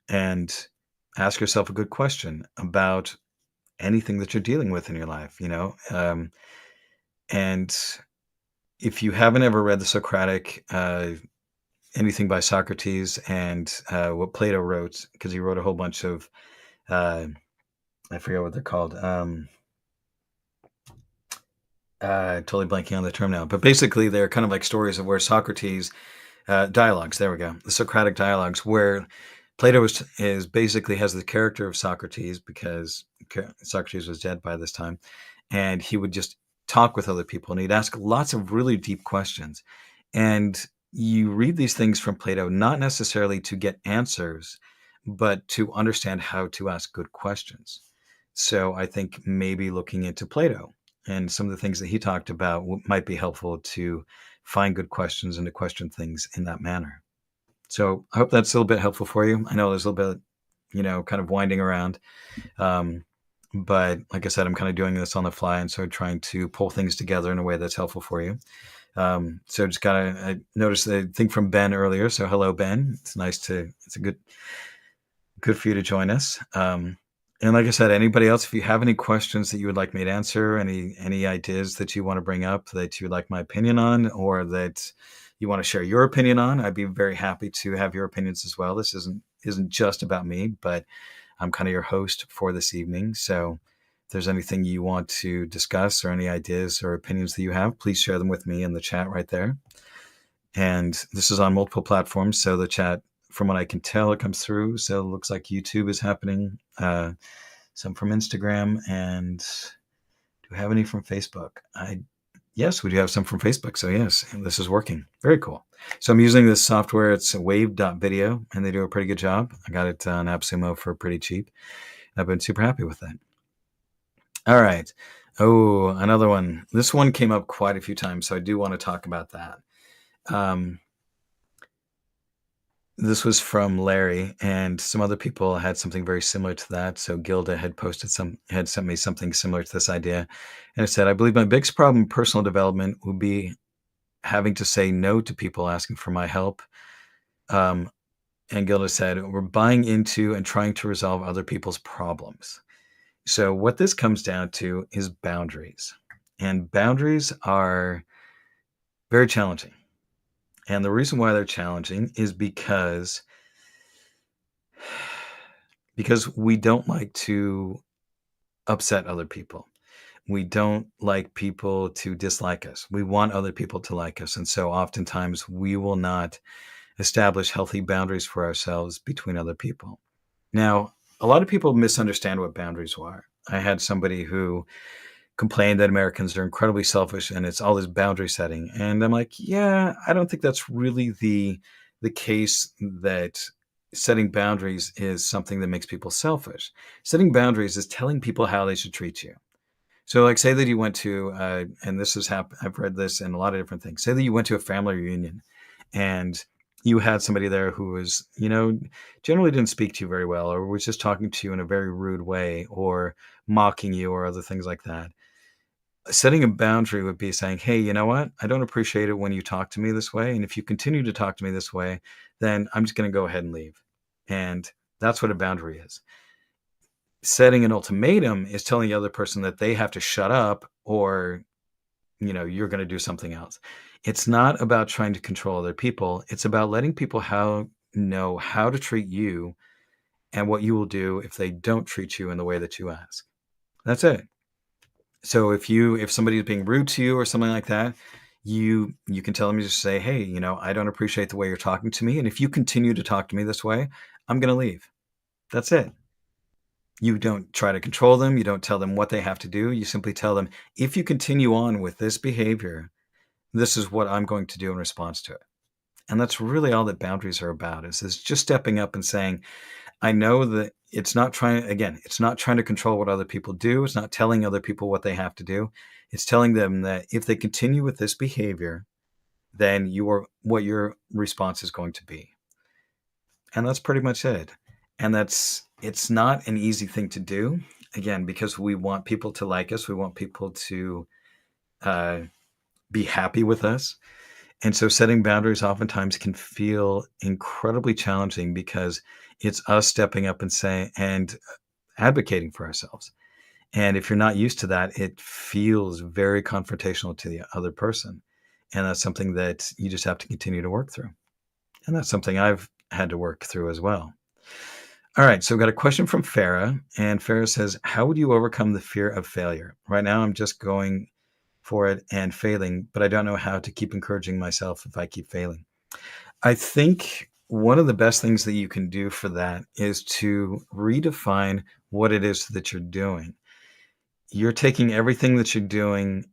and ask yourself a good question about anything that you're dealing with in your life, and if you haven't ever read the Socratic anything by Socrates and what Plato wrote, because he wrote a whole bunch of, uh, I forget what they're called. Totally blanking on the term now, but basically they're kind of like stories of where Socrates dialogues. There we go, the Socratic dialogues, where Plato is basically has the character of Socrates because Socrates was dead by this time, and he would just talk with other people and he'd ask lots of really deep questions. And you read these things from Plato not necessarily to get answers, but to understand how to ask good questions. So I think maybe looking into Plato and some of the things that he talked about might be helpful to find good questions and to question things in that manner. So I hope that's a little bit helpful for you. I know there's a little bit, kind of winding around. Um, but like I said, I'm kind of doing this on the fly, and so trying to pull things together in a way that's helpful for you. So just I noticed the thing from Ben earlier. So hello, Ben. It's a good for you to join us. And like I said, anybody else, if you have any questions that you would like me to answer, any ideas that you want to bring up that you would like my opinion on, or that you want to share your opinion on, I'd be very happy to have your opinions as well. This isn't just about me, but I'm kind of your host for this evening. So if there's anything you want to discuss or any ideas or opinions that you have, please share them with me in the chat right there. And this is on multiple platforms. So the chat, from what I can tell, it comes through. So it looks like YouTube is happening. Some from Instagram. And do we have any from Facebook? Yes, we do have some from Facebook. So yes, this is working. Very cool. So I'm using this software. It's wave.video, and they do a pretty good job. I got it on AppSumo for pretty cheap. I've been super happy with that. All right. Oh, another one. This one came up quite a few times, so I do want to talk about that. This was from Larry, and some other people had something very similar to that. So Gilda had sent me something similar to this idea, and it said, "I believe my biggest problem in personal development would be having to say no to people asking for my help." Um, and Gilda said, "We're buying into and trying to resolve other people's problems." So what this comes down to is boundaries, and boundaries are very challenging. And the reason why they're challenging is because we don't like to upset other people. We don't like people to dislike us. We want other people to like us. And so oftentimes we will not establish healthy boundaries for ourselves between other people. Now, a lot of people misunderstand what boundaries are. I had somebody who complain that Americans are incredibly selfish and it's all this boundary setting. And I'm like, yeah, I don't think that's really the case that setting boundaries is something that makes people selfish. Setting boundaries is telling people how they should treat you. So, like, say that you went to, and this has happened. I've read this in a lot of different things. Say that you went to a family reunion, and you had somebody there who was, generally didn't speak to you very well, or was just talking to you in a very rude way, or mocking you, or other things like that. Setting a boundary would be saying, "Hey, you know what? I don't appreciate it when you talk to me this way, and if you continue to talk to me this way, then I'm just going to go ahead and leave." And that's what a boundary is. Setting an ultimatum is telling the other person that they have to shut up or, you're going to do something else. It's not about trying to control other people. It's about letting people know how to treat you and what you will do if they don't treat you in the way that you ask. That's it. So if somebody is being rude to you or something like that, you can tell them, you just say, "Hey, I don't appreciate the way you're talking to me, and if you continue to talk to me this way, I'm going to leave." That's it. You don't try to control them. You don't tell them what they have to do. You simply tell them, "If you continue on with this behavior, this is what I'm going to do in response to it." And that's really all that boundaries are about, is just stepping up and saying, "I know that it's not trying to control what other people do. It's not telling other people what they have to do. It's telling them that if they continue with this behavior, then what your response is going to be." And that's pretty much it. And it's not an easy thing to do, again, because we want people to like us. We want people to uh, be happy with us. And so setting boundaries oftentimes can feel incredibly challenging because it's us stepping up and saying and advocating for ourselves. And if you're not used to that, it feels very confrontational to the other person. And that's something that you just have to continue to work through. And that's something I've had to work through as well. All right, so we've got a question from Farah, and Farah says, "How would you overcome the fear of failure? Right now, I'm just going for it and failing, but I don't know how to keep encouraging myself if I keep failing." I think one of the best things that you can do for that is to redefine what it is that you're doing. You're taking everything that you're doing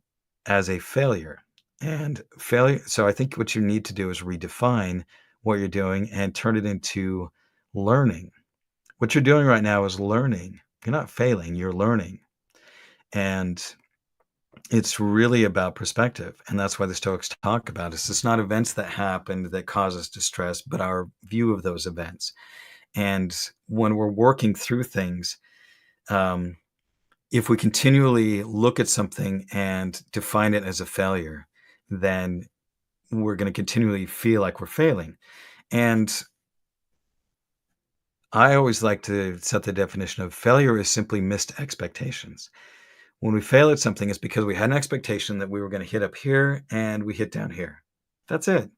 as a failure, and failure. So I think what you need to do is redefine what you're doing and turn it into learning. What you're doing right now is learning. You're not failing, you're learning. And it's really about perspective. And that's why the Stoics talk about it. It's not events that happened that cause us distress, but our view of those events. And when we're working through things, um, if we continually look at something and define it as a failure, then we're going to continually feel like we're failing. And I always like to set the definition of failure is simply missed expectations. When we fail at something, it's because we had an expectation that we were going to hit up here and we hit down here. That's it.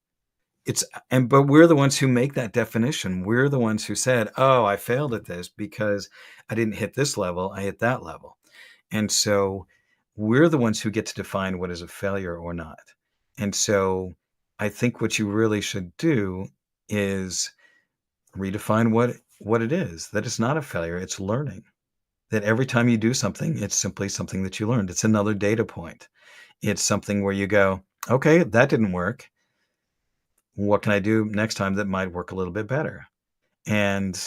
But we're the ones who make that definition. We're the ones who said, "Oh, I failed at this because I didn't hit this level, I hit that level." And so we're the ones who get to define what is a failure or not. And so I think what you really should do is redefine what it is, that it's not a failure, it's learning. That every time you do something, it's simply something that you learned. It's another data point. It's something where you go, "Okay, that didn't work. What can I do next time that might work a little bit better?" And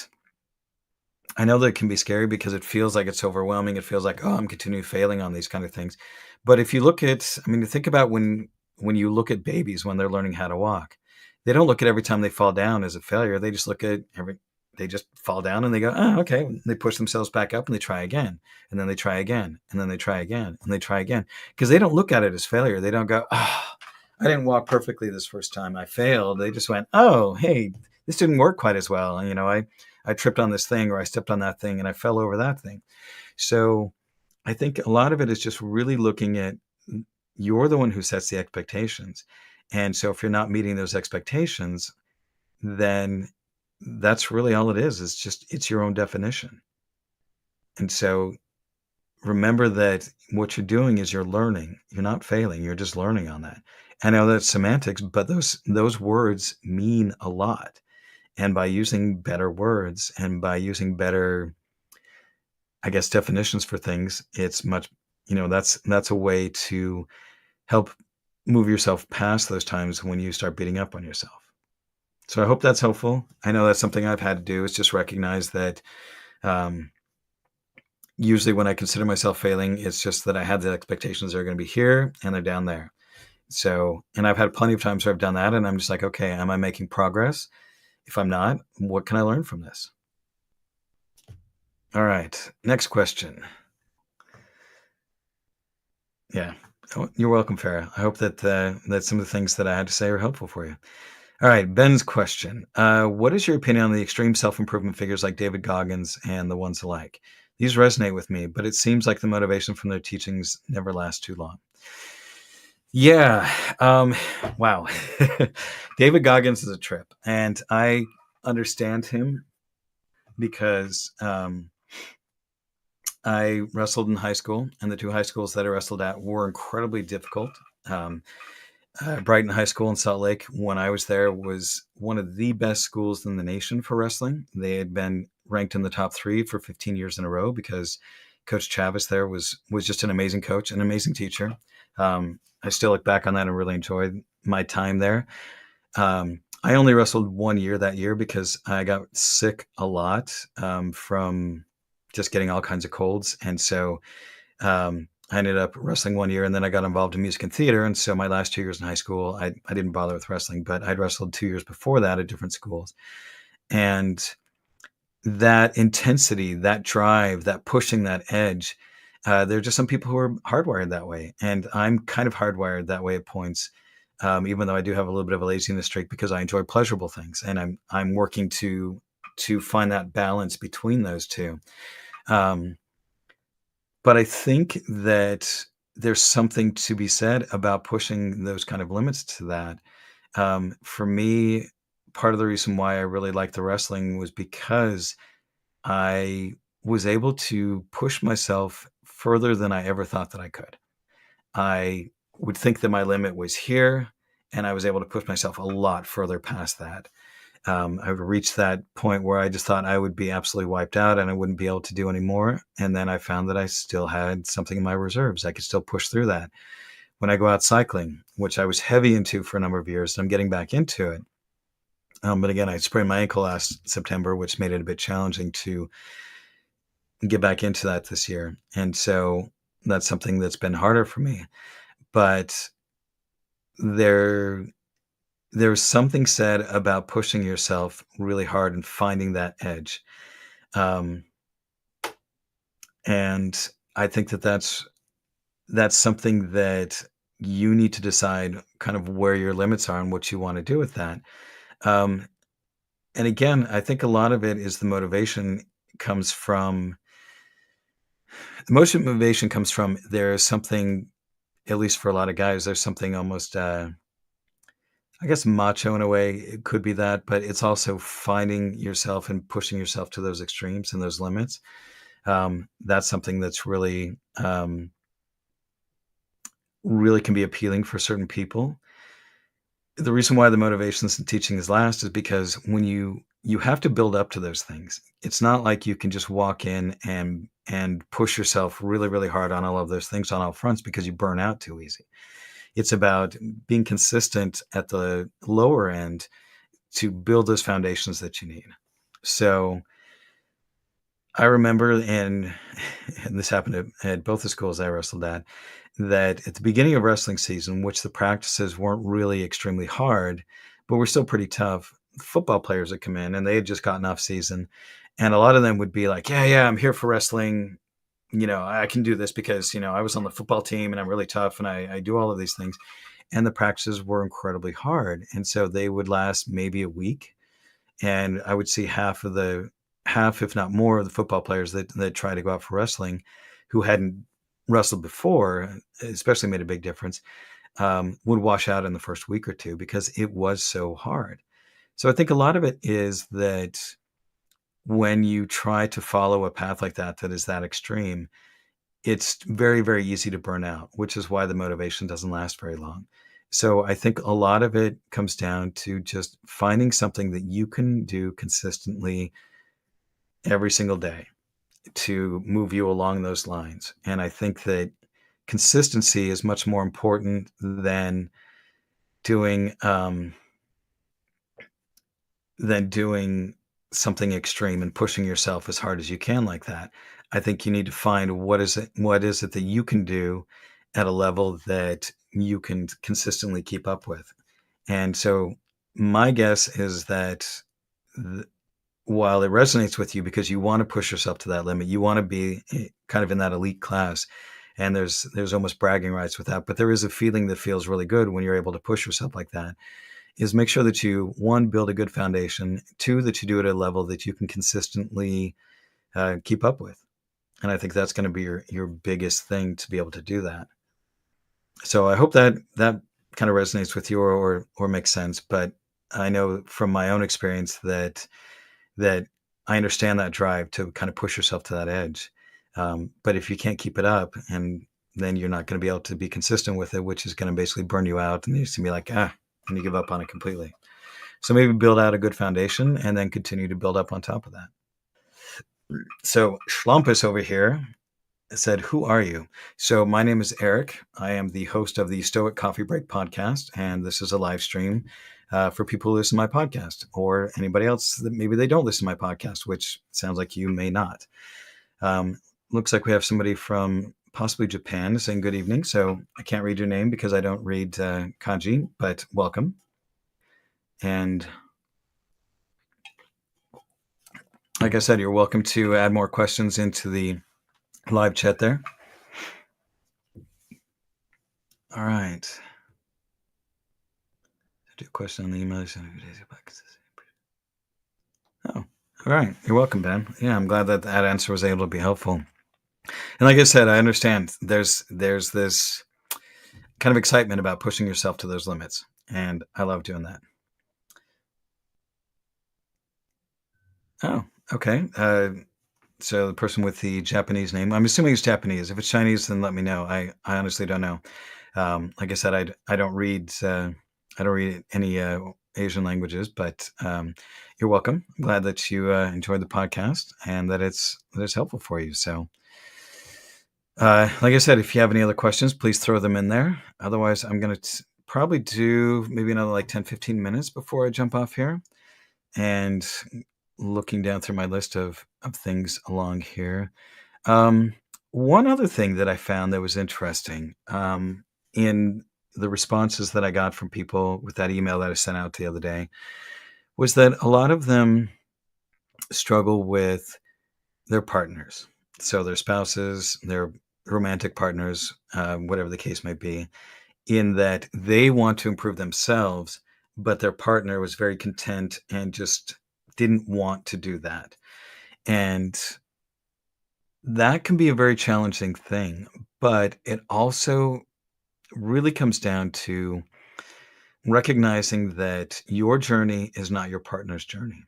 I know that it can be scary because it feels like it's overwhelming. It feels like, "Oh, I'm continuing failing on these kind of things." But if you look at, I mean, think about when you look at babies when they're learning how to walk, they don't look at every time they fall down as a failure. They just look at they just fall down and they go, oh, okay. They push themselves back up and they try again. And then they try again. And then they try again. And they try again. Because they don't look at it as failure. They don't go, oh, I didn't walk perfectly this first time. I failed. They just went, oh, hey, this didn't work quite as well. And, I tripped on this thing or I stepped on that thing and I fell over that thing. So I think a lot of it is just really looking at you're the one who sets the expectations. And so if you're not meeting those expectations, then that's really all it is. It's your own definition. And so remember that what you're doing is you're learning. You're not failing. You're just learning on that. I know that's semantics, but those words mean a lot. And by using better words and by using better, I guess, definitions for things, it's much, that's a way to help move yourself past those times when you start beating up on yourself. So I hope that's helpful. I know that's something I've had to do, is just recognize that usually when I consider myself failing, it's just that I had the expectations they're going to be here and they're down there. So, and I've had plenty of times where I've done that and I'm just like, okay, am I making progress? If I'm not, what can I learn from this? All right, next question. Yeah, you're welcome, Farah. I hope that that some of the things that I had to say are helpful for you. All right, Ben's question. What is your opinion on the extreme self-improvement figures like David Goggins and the ones alike? These resonate with me, but it seems like the motivation from their teachings never lasts too long. Yeah. Wow. David Goggins is a trip, and I understand him because I wrestled in high school, and the two high schools that I wrestled at were incredibly difficult. Brighton High School in Salt Lake, when I was there, was one of the best schools in the nation for wrestling. They had been ranked in the top 3 for 15 years in a row because Coach Chavis there was just an amazing coach, an amazing teacher. I still look back on that and really enjoyed my time there. I only wrestled 1 year that year because I got sick a lot from just getting all kinds of colds. And so I ended up wrestling 1 year and then I got involved in music and theater. And so my last 2 years in high school, I didn't bother with wrestling, but I'd wrestled 2 years before that at different schools. And that intensity, that drive, that pushing that edge, there are just some people who are hardwired that way. And I'm kind of hardwired that way at points, even though I do have a little bit of a laziness streak because I enjoy pleasurable things. And I'm working to find that balance between those two. But I think that there's something to be said about pushing those kind of limits to that. For me, part of the reason why I really liked the wrestling was because I was able to push myself further than I ever thought that I could. I would think that my limit was here, and I was able to push myself a lot further past that. I reached that point where I just thought I would be absolutely wiped out and I wouldn't be able to do anymore. And then I found that I still had something in my reserves. I could still push through that. When I go out cycling, which I was heavy into for a number of years, I'm getting back into it. But again, I sprained my ankle last September, which made it a bit challenging to get back into that this year. And so that's something that's been harder for me. But there's something said about pushing yourself really hard and finding that edge. And I think that that's something that you need to decide kind of where your limits are and what you want to do with that. And again, I think a lot of it is the motivation comes from there's something, at least for a lot of guys, there's something almost, I guess, macho in a way. It could be that, but it's also finding yourself and pushing yourself to those extremes and those limits. That's something that's really, really can be appealing for certain people. The reason why the motivations and teachings last is because when you have to build up to those things. It's not like you can just walk in and push yourself really, really hard on all of those things on all fronts because you burn out too easy. It's about being consistent at the lower end to build those foundations that you need. So I remember, and this happened at both the schools I wrestled at, that at the beginning of wrestling season, which the practices weren't really extremely hard, but we're still pretty tough. Football players that come in and they had just gotten off season, and a lot of them would be like, "Yeah, yeah, I'm here for wrestling. I can do this because I was on the football team and I'm really tough and I do all of these things." And the practices were incredibly hard, and so they would last maybe a week, and I would see half, if not more, of the football players that try to go out for wrestling, who hadn't wrestled before, especially made a big difference, would wash out in the first week or two because it was so hard. So I think a lot of it is that when you try to follow a path like that is that extreme, it's very, very easy to burn out, which is why the motivation doesn't last very long. So I think a lot of it comes down to just finding something that you can do consistently every single day to move you along those lines. And I think that consistency is much more important doing um, than doing something extreme and pushing yourself as hard as you can like that. I think you need to find what is it that you can do at a level that you can consistently keep up with. And so my guess is that th- while it resonates with you because you want to push yourself to that limit, you want to be kind of in that elite class. And there's almost bragging rights with that, but there is a feeling that feels really good when you're able to push yourself like that is make sure that you, one, build a good foundation, two, that you do it at a level that you can consistently keep up with. And I think that's going to be your biggest thing to be able to do that. So I hope that kind of resonates with you or makes sense. But I know from my own experience that I understand that drive to kind of push yourself to that edge. But if you can't keep it up, and then you're not going to be able to be consistent with it, which is going to basically burn you out, and you're just going to be like, and you give up on it completely. So maybe build out a good foundation and then continue to build up on top of that. So Schlumpus over here said, "Who are you?" So my name is Eric. I am the host of the Stoic Coffee Break podcast, and this is a live stream for people who listen to my podcast or anybody else that maybe they don't listen to my podcast, which sounds like you may not. Looks like we have somebody from possibly Japan saying good evening. So I can't read your name because I don't read kanji, but welcome. And like I said, you're welcome to add more questions into the live chat there. All right. Do a question on the email. Oh, all right. You're welcome, Ben. Yeah, I'm glad that answer was able to be helpful. And like I said, I understand there's this kind of excitement about pushing yourself to those limits, and I love doing that. Oh, okay. So the person with the Japanese name, I'm assuming it's Japanese. If it's Chinese, then let me know. I honestly don't know. Like I said, I don't read any Asian languages, but you're welcome. I'm glad that you enjoyed the podcast and that it's helpful for you. So, like I said, if you have any other questions, please throw them in there. Otherwise, I'm going to probably do maybe another like 10-15 minutes before I jump off here. And looking down through my list of things along here. Um, One other thing that I found that was interesting in the responses that I got from people with that email that I sent out the other day was that a lot of them struggle with their partners. So their spouses, their romantic partners, whatever the case might be, in that they want to improve themselves, but their partner was very content and just didn't want to do that. And that can be a very challenging thing, but it also really comes down to recognizing that your journey is not your partner's journey.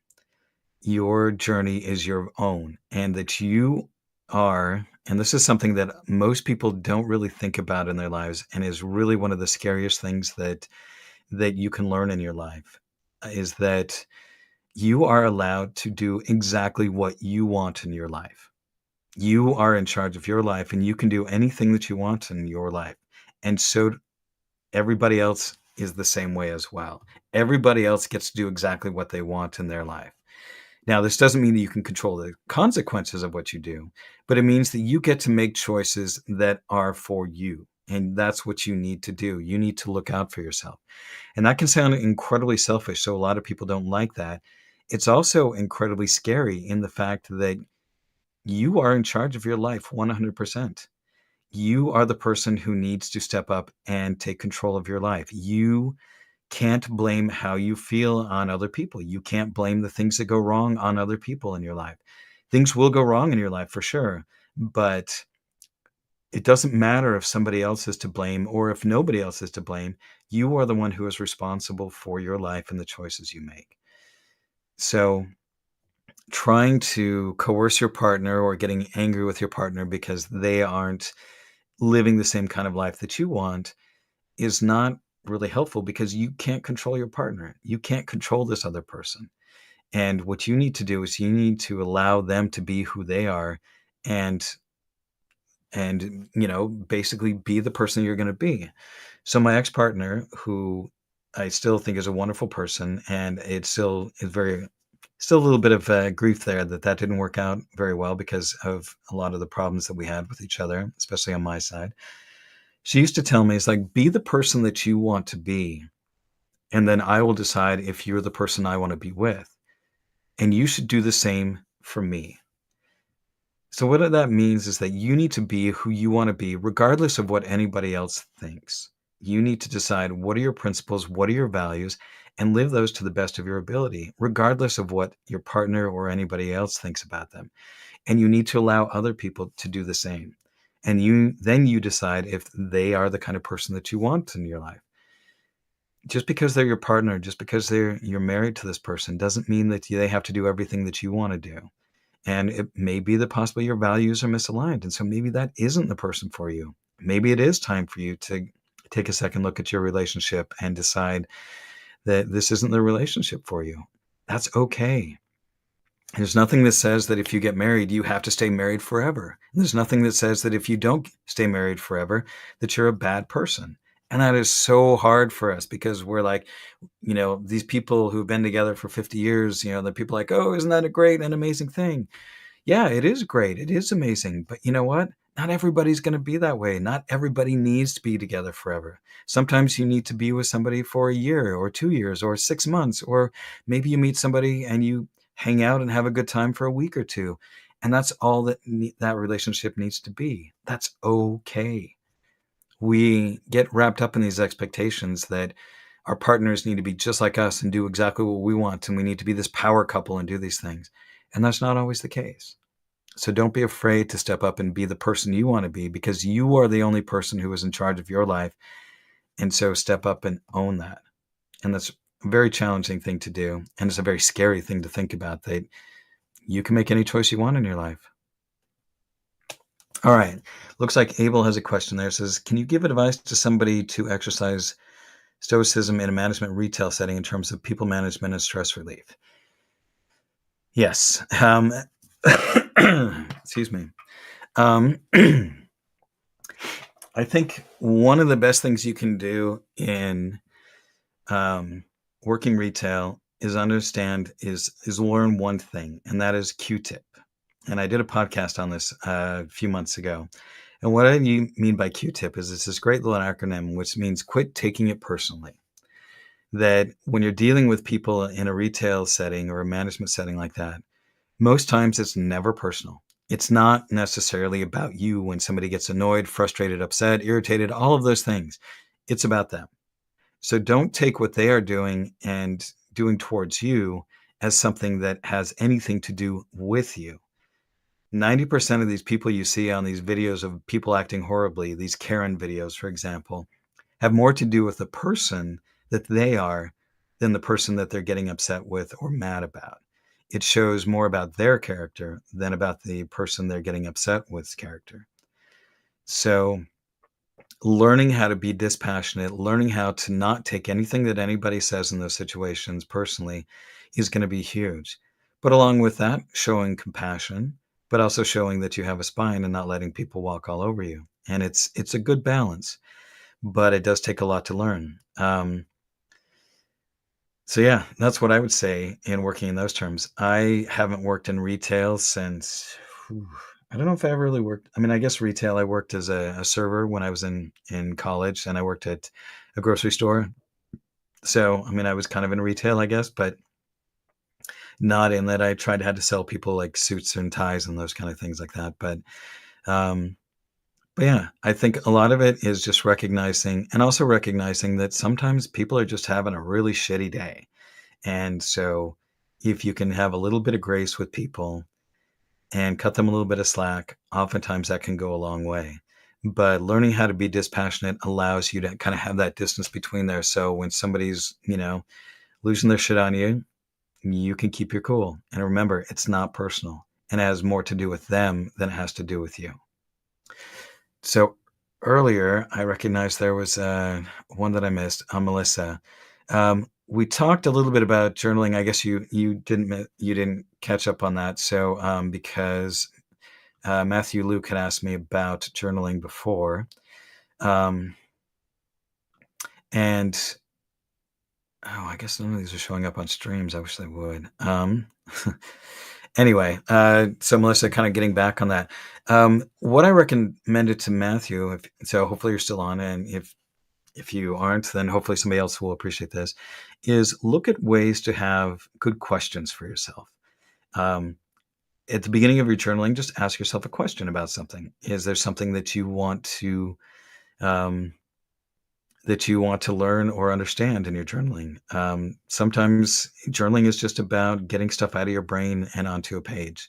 Your journey is your own, and that you are, and this is something that most people don't really think about in their lives, and is really one of the scariest things that you can learn in your life, is that you are allowed to do exactly what you want in your life. You are in charge of your life and you can do anything that you want in your life. And so everybody else is the same way as well. Everybody else gets to do exactly what they want in their life. Now, this doesn't mean that you can control the consequences of what you do, but it means that you get to make choices that are for you. And that's what you need to do. You need to look out for yourself. And that can sound incredibly selfish. So a lot of people don't like that. It's also incredibly scary in the fact that you are in charge of your life 100%. You are the person who needs to step up and take control of your life. You can't blame how you feel on other people. You can't blame the things that go wrong on other people in your life. Things will go wrong in your life for sure, but it doesn't matter if somebody else is to blame or if nobody else is to blame. You are the one who is responsible for your life and the choices you make. So, trying to coerce your partner or getting angry with your partner because they aren't living the same kind of life that you want is not really helpful because you can't control your partner. You can't control this other person. And what you need to do is you need to allow them to be who they are and basically be the person you're going to be. So my ex-partner, who I still think is a wonderful person, and it's still a little bit of grief there that didn't work out very well because of a lot of the problems that we had with each other, especially on my side. She used to tell me, it's like, be the person that you want to be, and then I will decide if you're the person I want to be with. And you should do the same for me. So what that means is that you need to be who you want to be, regardless of what anybody else thinks. You need to decide what are your principles, what are your values, and live those to the best of your ability, regardless of what your partner or anybody else thinks about them. And you need to allow other people to do the same. And you decide if they are the kind of person that you want in your life. Just because they're your partner, just because you're married to this person, doesn't mean that they have to do everything that you want to do. And it may be that possibly your values are misaligned. And so maybe that isn't the person for you. Maybe it is time for you to take a second look at your relationship and decide that this isn't the relationship for you. That's okay. There's nothing that says that if you get married, you have to stay married forever. There's nothing that says that if you don't stay married forever, that you're a bad person. And that is so hard for us because we're like, these people who've been together for 50 years, the people like, oh, isn't that a great and amazing thing? Yeah, it is great. It is amazing. But you know what? Not everybody's going to be that way. Not everybody needs to be together forever. Sometimes you need to be with somebody for a year or 2 years or 6 months, or maybe you meet somebody and you hang out and have a good time for a week or two. And that's all that relationship needs to be. That's okay. We get wrapped up in these expectations that our partners need to be just like us and do exactly what we want. And we need to be this power couple and do these things. And that's not always the case. So don't be afraid to step up and be the person you want to be because you are the only person who is in charge of your life. And so step up and own that. And that's a very challenging thing to do. And it's a very scary thing to think about that you can make any choice you want in your life. All right. Looks like Abel has a question there. It says, can you give advice to somebody to exercise stoicism in a management retail setting in terms of people management and stress relief? Yes. Excuse me. I think one of the best things you can do in working retail is learn one thing, and that is Q-tip. And I did a podcast on this a few months ago. And what I mean by Q-tip is it's this great little acronym, which means quit taking it personally. That when you're dealing with people in a retail setting or a management setting like that, most times it's never personal. It's not necessarily about you when somebody gets annoyed, frustrated, upset, irritated, all of those things. It's about them. So don't take what they are doing and doing towards you as something that has anything to do with you. 90% of these people you see on these videos of people acting horribly, these Karen videos, for example, have more to do with the person that they are than the person that they're getting upset with or mad about. It shows more about their character than about the person they're getting upset with's character. So learning how to be dispassionate, learning how to not take anything that anybody says in those situations personally is going to be huge. But along with that, showing compassion, but also showing that you have a spine and not letting people walk all over you. And it's a good balance, but it does take a lot to learn. So yeah, that's what I would say in working in those terms. I haven't worked in retail since I don't know if I ever really worked. I mean, I guess retail. I worked as a server when I was in college, and I worked at a grocery store. So, I mean, I was kind of in retail, I guess, but not in that I tried had to sell people like suits and ties and those kind of things like that. Um, but yeah, I think a lot of it is just recognizing and also recognizing that sometimes people are just having a really shitty day. And so if you can have a little bit of grace with people and cut them a little bit of slack, oftentimes that can go a long way. But learning how to be dispassionate allows you to kind of have that distance between there. So when somebody's, losing their shit on you, you can keep your cool. And remember, it's not personal and it has more to do with them than it has to do with you. So earlier, I recognized there was one that I missed, Melissa. We talked a little bit about journaling. I guess you didn't catch up on that. So because Matthew Luke had asked me about journaling before, um, and I guess none of these are showing up on streams. I wish they would. Anyway, so Melissa, kind of getting back on that, what I recommended to Matthew, so hopefully you're still on, and if you aren't, then hopefully somebody else will appreciate this, is look at ways to have good questions for yourself. Um, at the beginning of your journaling, just ask yourself a question about something. Is there something um, that you want to learn or understand in your journaling? Sometimes journaling is just about getting stuff out of your brain and onto a page.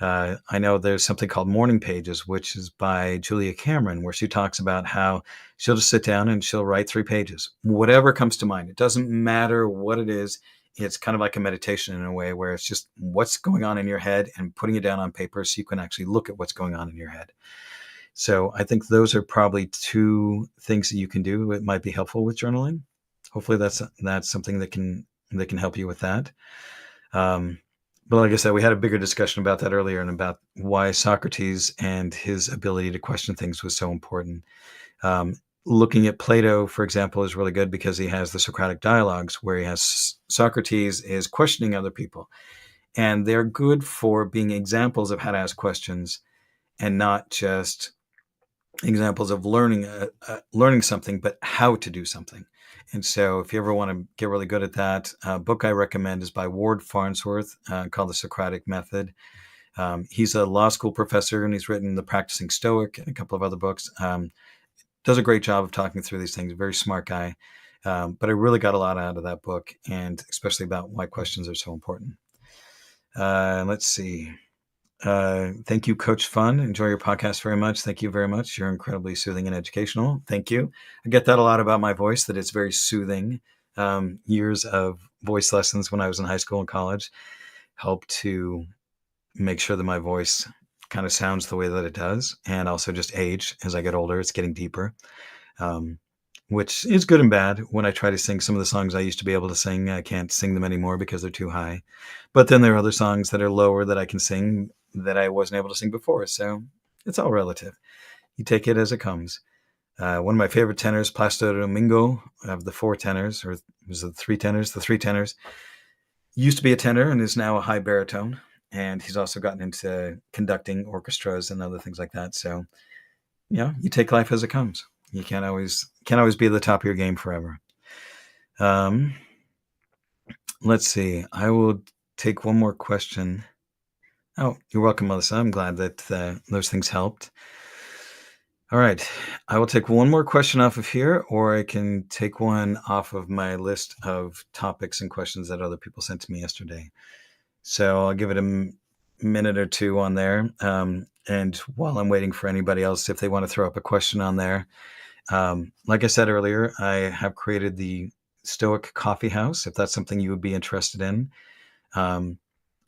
I know there's something called Morning Pages, which is by Julia Cameron, where she talks about how she'll just sit down and she'll write 3 pages, whatever comes to mind. It doesn't matter what it is. It's kind of like a meditation in a way where it's just what's going on in your head and putting it down on paper so you can actually look at what's going on in your head. So I think those are probably 2 things that you can do. It might be helpful with journaling. Hopefully that's something that can help you with that. Um, but like I said, we had a bigger discussion about that earlier and about why Socrates and his ability to question things was so important. Um, Looking at Plato, for example, is really good because he has the Socratic dialogues where he has Socrates is questioning other people. And they're good for being examples of how to ask questions and not just examples of learning something, but how to do something. And so, if you ever want to get really good at that, a book I recommend is by Ward Farnsworth called The Socratic Method. He's a law school professor and he's written The Practicing Stoic and a couple of other books. Does a great job of talking through these things. Very smart guy. But I really got a lot out of that book, and especially about why questions are so important. Let's see. Thank you, Coach Fun. Enjoy your podcast very much. Thank you very much. You're incredibly soothing and educational. Thank you. I get that a lot about my voice, that it's very soothing. Years of voice lessons when I was in high school and college helped to make sure that my voice kind of sounds the way that it does. And also just age as I get older, it's getting deeper, um, which is good and bad. When I try to sing some of the songs I used to be able to sing, I can't sing them anymore because they're too high. But then there are other songs that are lower that I can sing that I wasn't able to sing before. So it's all relative. You take it as it comes. One of my favorite tenors, Placido Domingo, of the 4 tenors, or was it 3 tenors? The 3 tenors used to be a tenor and is now a high baritone. And he's also gotten into conducting orchestras and other things like that. So, you take life as it comes. You can't always be at the top of your game forever. Let's see. I will take one more question. Oh, you're welcome, Melissa. I'm glad that those things helped. All right. I will take one more question off of here, or I can take one off of my list of topics and questions that other people sent to me yesterday. So I'll give it a minute or two on there. And while I'm waiting for anybody else, if they want to throw up a question on there, like I said earlier, I have created the Stoic Coffee House. If that's something you would be interested in,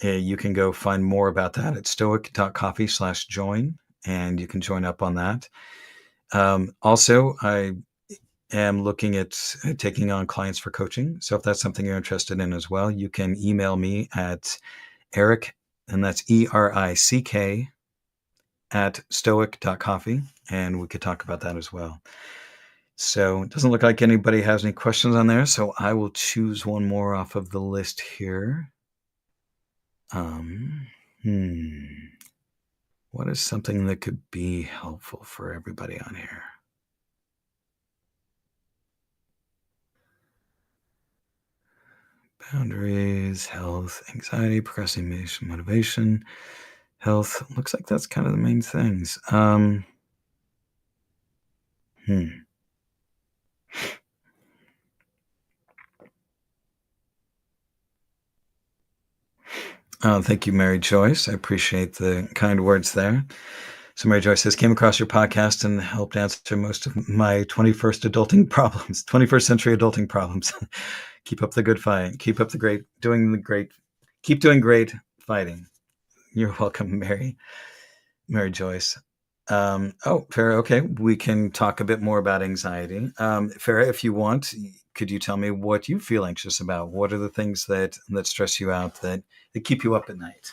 you can go find more about that at stoic.coffee/join, and you can join up on that. Also, I am looking at taking on clients for coaching. So if that's something you're interested in as well, you can email me at Eric, and that's ERICK at stoic.coffee, and we could talk about that as well. So it doesn't look like anybody has any questions on there, so I will choose one more off of the list here. What is something that could be helpful for everybody on here? Boundaries, health, anxiety, procrastination, motivation, health. Looks like that's kind of the main things. Hmm. Thank you, Mary Joyce. I appreciate the kind words there. So Mary Joyce says, came across your podcast and helped answer most of my 21st adulting problems, 21st century adulting problems. Keep up the good fight. Keep up the great, doing the great, keep doing great fighting. You're welcome, Mary Joyce. Oh, Farah, okay. We can talk a bit more about anxiety. Farah, if you want, could you tell me what you feel anxious about? What are the things that stress you out that keep you up at night?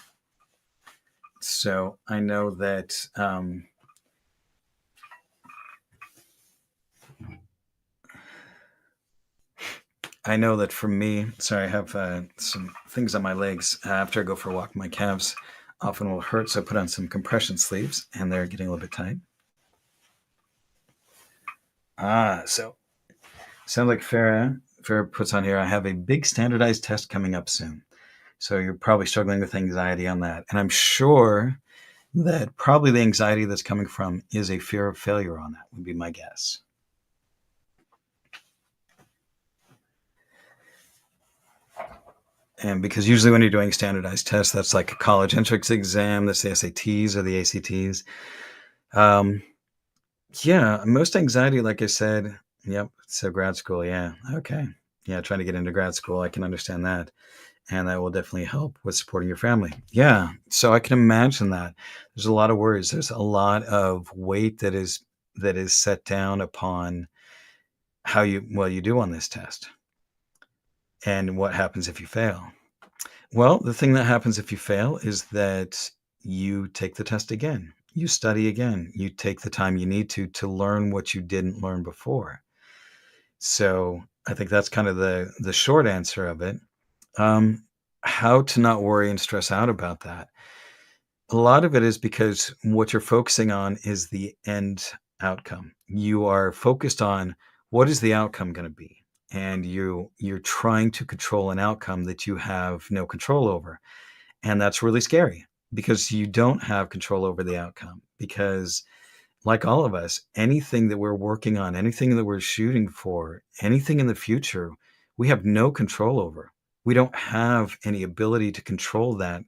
So I know that for me, sorry, I have some things on my legs. After I go for a walk, my calves often will hurt, so I put on some compression sleeves, and they're getting a little bit tight. So sounds like Farah puts on here. I have a big standardized test coming up soon, so you're probably struggling with anxiety on that, and I'm sure that probably the anxiety that's coming from is a fear of failure on that. Would be my guess. And because usually when you're doing standardized tests, that's like a college entrance exam, that's the SATs or the ACTs. Um, yeah, most anxiety, like I said, yep. So grad school, yeah, okay, yeah, trying to get into grad school, I can understand that, and that will definitely help with supporting your family. Yeah, so I can imagine that. There's a lot of worries. There's a lot of weight that is set down upon how you do on this test, and what happens if you fail. Well, the thing that happens if you fail is that you take the test again. You study again. You take the time you need to learn what you didn't learn before. So I think that's kind of the short answer of it. Um, how to not worry and stress out about that. A lot of it is because what you're focusing on is the end outcome. You are focused on what is the outcome going to be, and you're trying to control an outcome that you have no control over. And that's really scary because you don't have control over the outcome. Because, like all of us, anything that we're working on, anything that we're shooting for, anything in the future, we have no control over. We don't have any ability to control that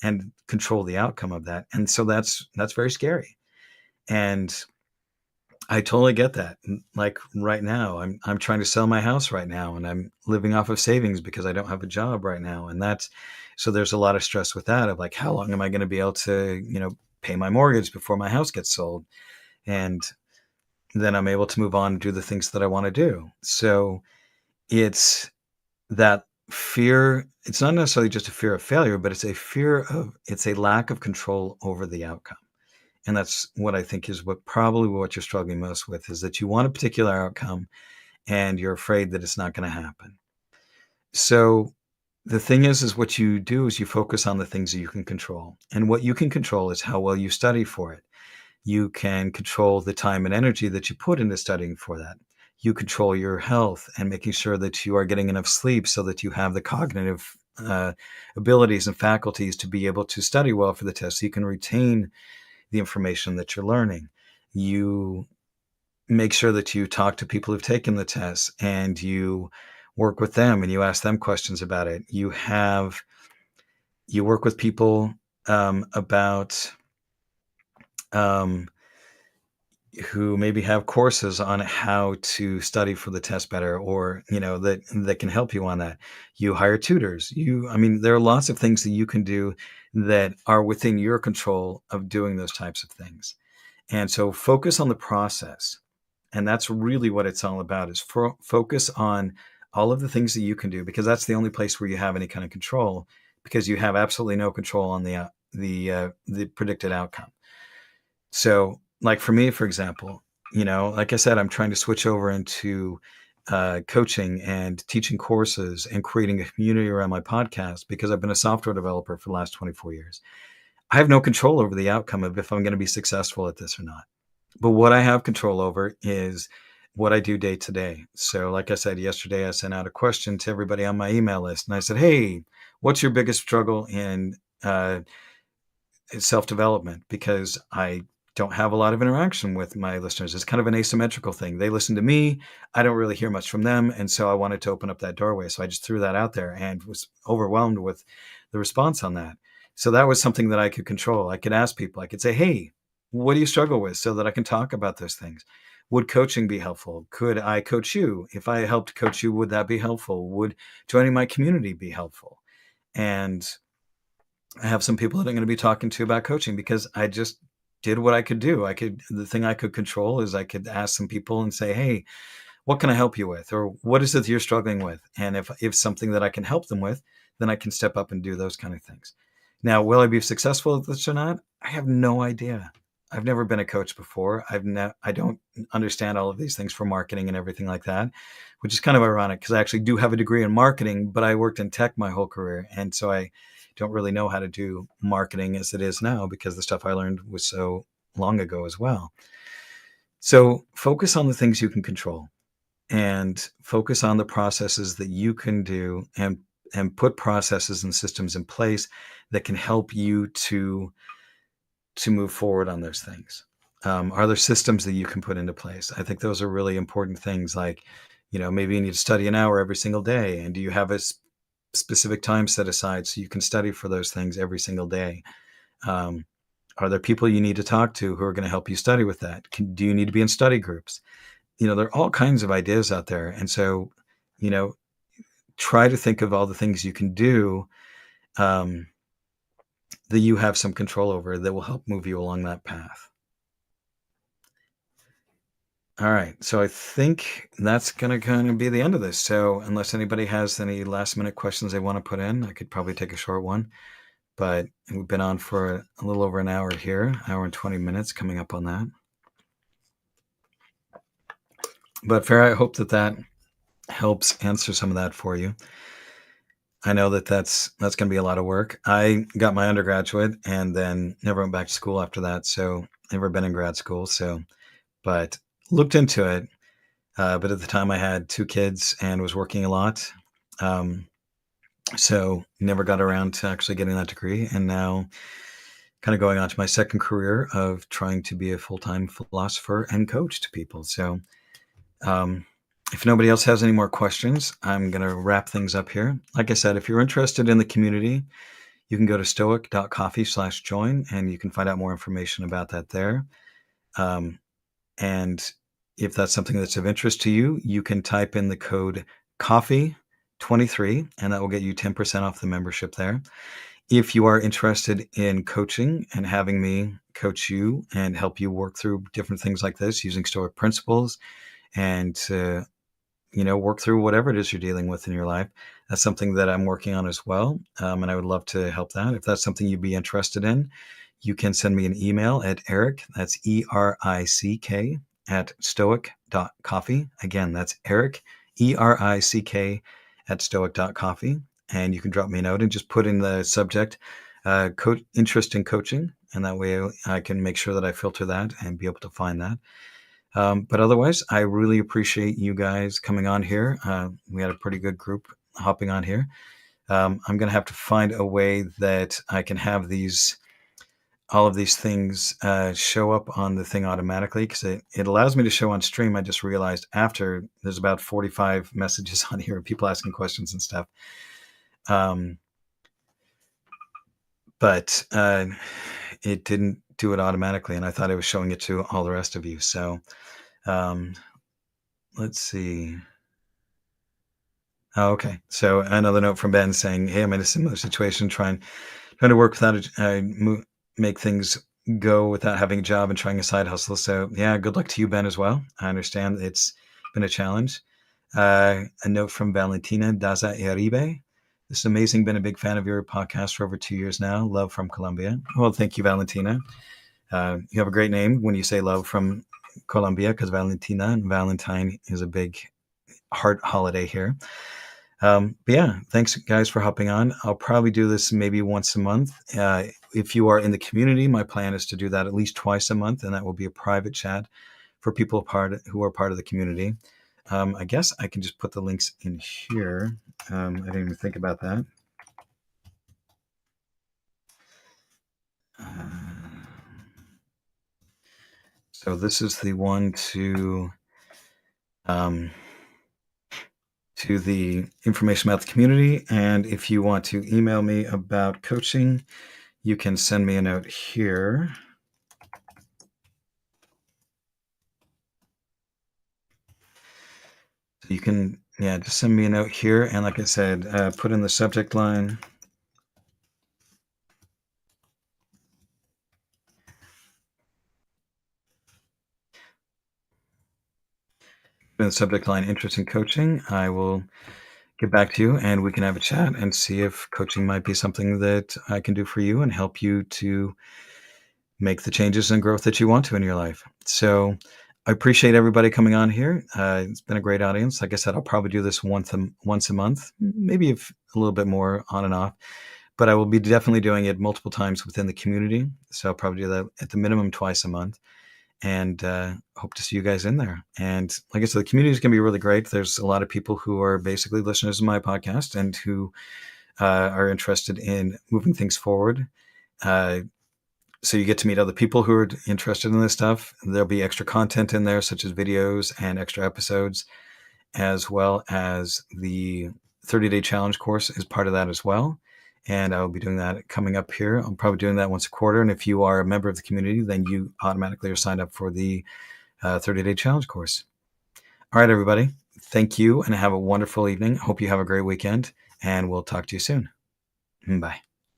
and control the outcome of that. And so that's very scary. And I totally get that. Like right now, I'm trying to sell my house right now, and I'm living off of savings because I don't have a job right now, and that's so there's a lot of stress with that of like, how long am I going to be able to pay my mortgage before my house gets sold, and then I'm able to move on and do the things that I want to do. So it's that fear. It's not necessarily just a fear of failure, but it's a lack of control over the outcome. And that's what I think is what you're struggling most with, is that you want a particular outcome and you're afraid that it's not going to happen. So the thing is what you do is you focus on the things that you can control. And what you can control is how well you study for it. You can control the time and energy that you put into studying for that. You control your health and making sure that you are getting enough sleep so that you have the cognitive abilities and faculties to be able to study well for the test, so you can retain the information that you're learning. You make sure that you talk to people who've taken the test and you work with them and you ask them questions about it. You work with people about um, who maybe have courses on how to study for the test better, or that can help you on that. You hire tutors. I mean, there are lots of things that you can do that are within your control of doing those types of things. And so focus on the process. And that's really what it's all about, is focus on all of the things that you can do, because that's the only place where you have any kind of control, because you have absolutely no control on the predicted outcome. So like for me, for example, like I said, I'm trying to switch over into coaching and teaching courses and creating a community around my podcast, because I've been a software developer for the last 24 years. I have no control over the outcome of if I'm going to be successful at this or not. But what I have control over is what I do day to day. So, like I said yesterday, I sent out a question to everybody on my email list, and I said, "Hey, what's your biggest struggle in self development?" Because I don't have a lot of interaction with my listeners. It's kind of an asymmetrical thing. They listen to me, I don't really hear much from them. And so I wanted to open up that doorway. So I just threw that out there and was overwhelmed with the response on that. So that was something that I could control. I could ask people, I could say, "Hey, what do you struggle with?" So that I can talk about those things. Would coaching be helpful? Could I coach you? If I helped coach you, would that be helpful? Would joining my community be helpful? And I have some people that I'm going to be talking to about coaching because I just did what I could do. The thing I could control is I could ask some people and say, "Hey, what can I help you with?" Or "What is it you're struggling with?" And if something that I can help them with, then I can step up and do those kind of things. Now, will I be successful at this or not? I have no idea. I've never been a coach before. I don't understand all of these things for marketing and everything like that, which is kind of ironic because I actually do have a degree in marketing, but I worked in tech my whole career, and so I don't really know how to do marketing as it is now because the stuff I learned was so long ago as well. So focus on the things you can control and focus on the processes that you can do and put processes and systems in place that can help you to move forward on those things. Are there systems that you can put into place? I think those are really important things. Like, maybe you need to study an hour every single day, and do you have a specific time set aside so you can study for those things every single day? Um, are there people you need to talk to who are going to help you study with that? Do you need to be in study groups? There are all kinds of ideas out there. And so, you know, try to think of all the things you can do um, that you have some control over that will help move you along that path. All right. So I think that's going to kind of be the end of this. So unless anybody has any last minute questions they want to put in, I could probably take a short one. But we've been on for a little over an hour here, hour and 20 minutes coming up on that. But Farah, I hope that helps answer some of that for you. I know that's going to be a lot of work. I got my undergraduate and then never went back to school after that. So never been in grad school. So, but looked into it. But at the time I had two kids and was working a lot. Um, so never got around to actually getting that degree. And now kind of going on to my second career of trying to be a full-time philosopher and coach to people. So um, if nobody else has any more questions, I'm going to wrap things up here. Like I said, if you're interested in the community, you can go to stoic.coffee/join and you can find out more information about that there. And if that's something that's of interest to you, you can type in the code coffee23 and that will get you 10% off the membership there. If you are interested in coaching and having me coach you and help you work through different things like this using Stoic principles and to work through whatever it is you're dealing with in your life, that's something that I'm working on as well. And I would love to help that. If that's something you'd be interested in, you can send me an email at Eric, that's ERICK, at stoic.coffee. Again, that's Eric, ERICK, at stoic.coffee. And you can drop me a note and just put in the subject, interest in coaching. And that way I can make sure that I filter that and be able to find that. But otherwise, I really appreciate you guys coming on here. We had a pretty good group hopping on here. I'm going to have to find a way that I can have all of these things show up on the thing automatically because it allows me to show on stream. I just realized after there's about 45 messages on here, people asking questions and stuff. But it didn't do it automatically, and I thought I was showing it to all the rest of you. So let's see. Oh, okay. So another note from Ben saying, "Hey, I'm in a similar situation, trying to work without make things go without having a job and trying a side hustle." So yeah, good luck to you, Ben, as well. I understand it's been a challenge. A note from Valentina Daza Eribe. "This is amazing. Been a big fan of your podcast for over 2 years now. Love from Colombia." Well, thank you, Valentina. You have a great name when you say love from Colombia because Valentina and Valentine is a big heart holiday here. But yeah, thanks guys for hopping on. I'll probably do this maybe once a month. if you are in the community, my plan is to do that at least twice a month, and that will be a private chat for people who are part of the community. I guess I can just put the links in here. I didn't even think about that. Uh, so this is the one um, to the information about the community. And if you want to email me about coaching, you can send me a note here. So you can, yeah, just send me a note here. And like I said, put in the subject line. In the subject line, interest in coaching. I will get back to you and we can have a chat and see if coaching might be something that I can do for you and help you to make the changes and growth that you want to in your life. So I appreciate everybody coming on here. It's been a great audience. Like I said, I'll probably do this once a month, maybe if a little bit more on and off, but I will be definitely doing it multiple times within the community. So I'll probably do that at the minimum twice a month, and hope to see you guys in there. And like I said, the community is going to be really great. There's a lot of people who are basically listeners to my podcast and who are interested in moving things forward. So you get to meet other people who are interested in this stuff. There'll be extra content in there, such as videos and extra episodes, as well as the 30-day challenge course is part of that as well. And I'll be doing that coming up here. I'm probably doing that once a quarter. And if you are a member of the community, then you automatically are signed up for the 30-day challenge course. All right, everybody. Thank you and have a wonderful evening. Hope you have a great weekend, and we'll talk to you soon. Bye.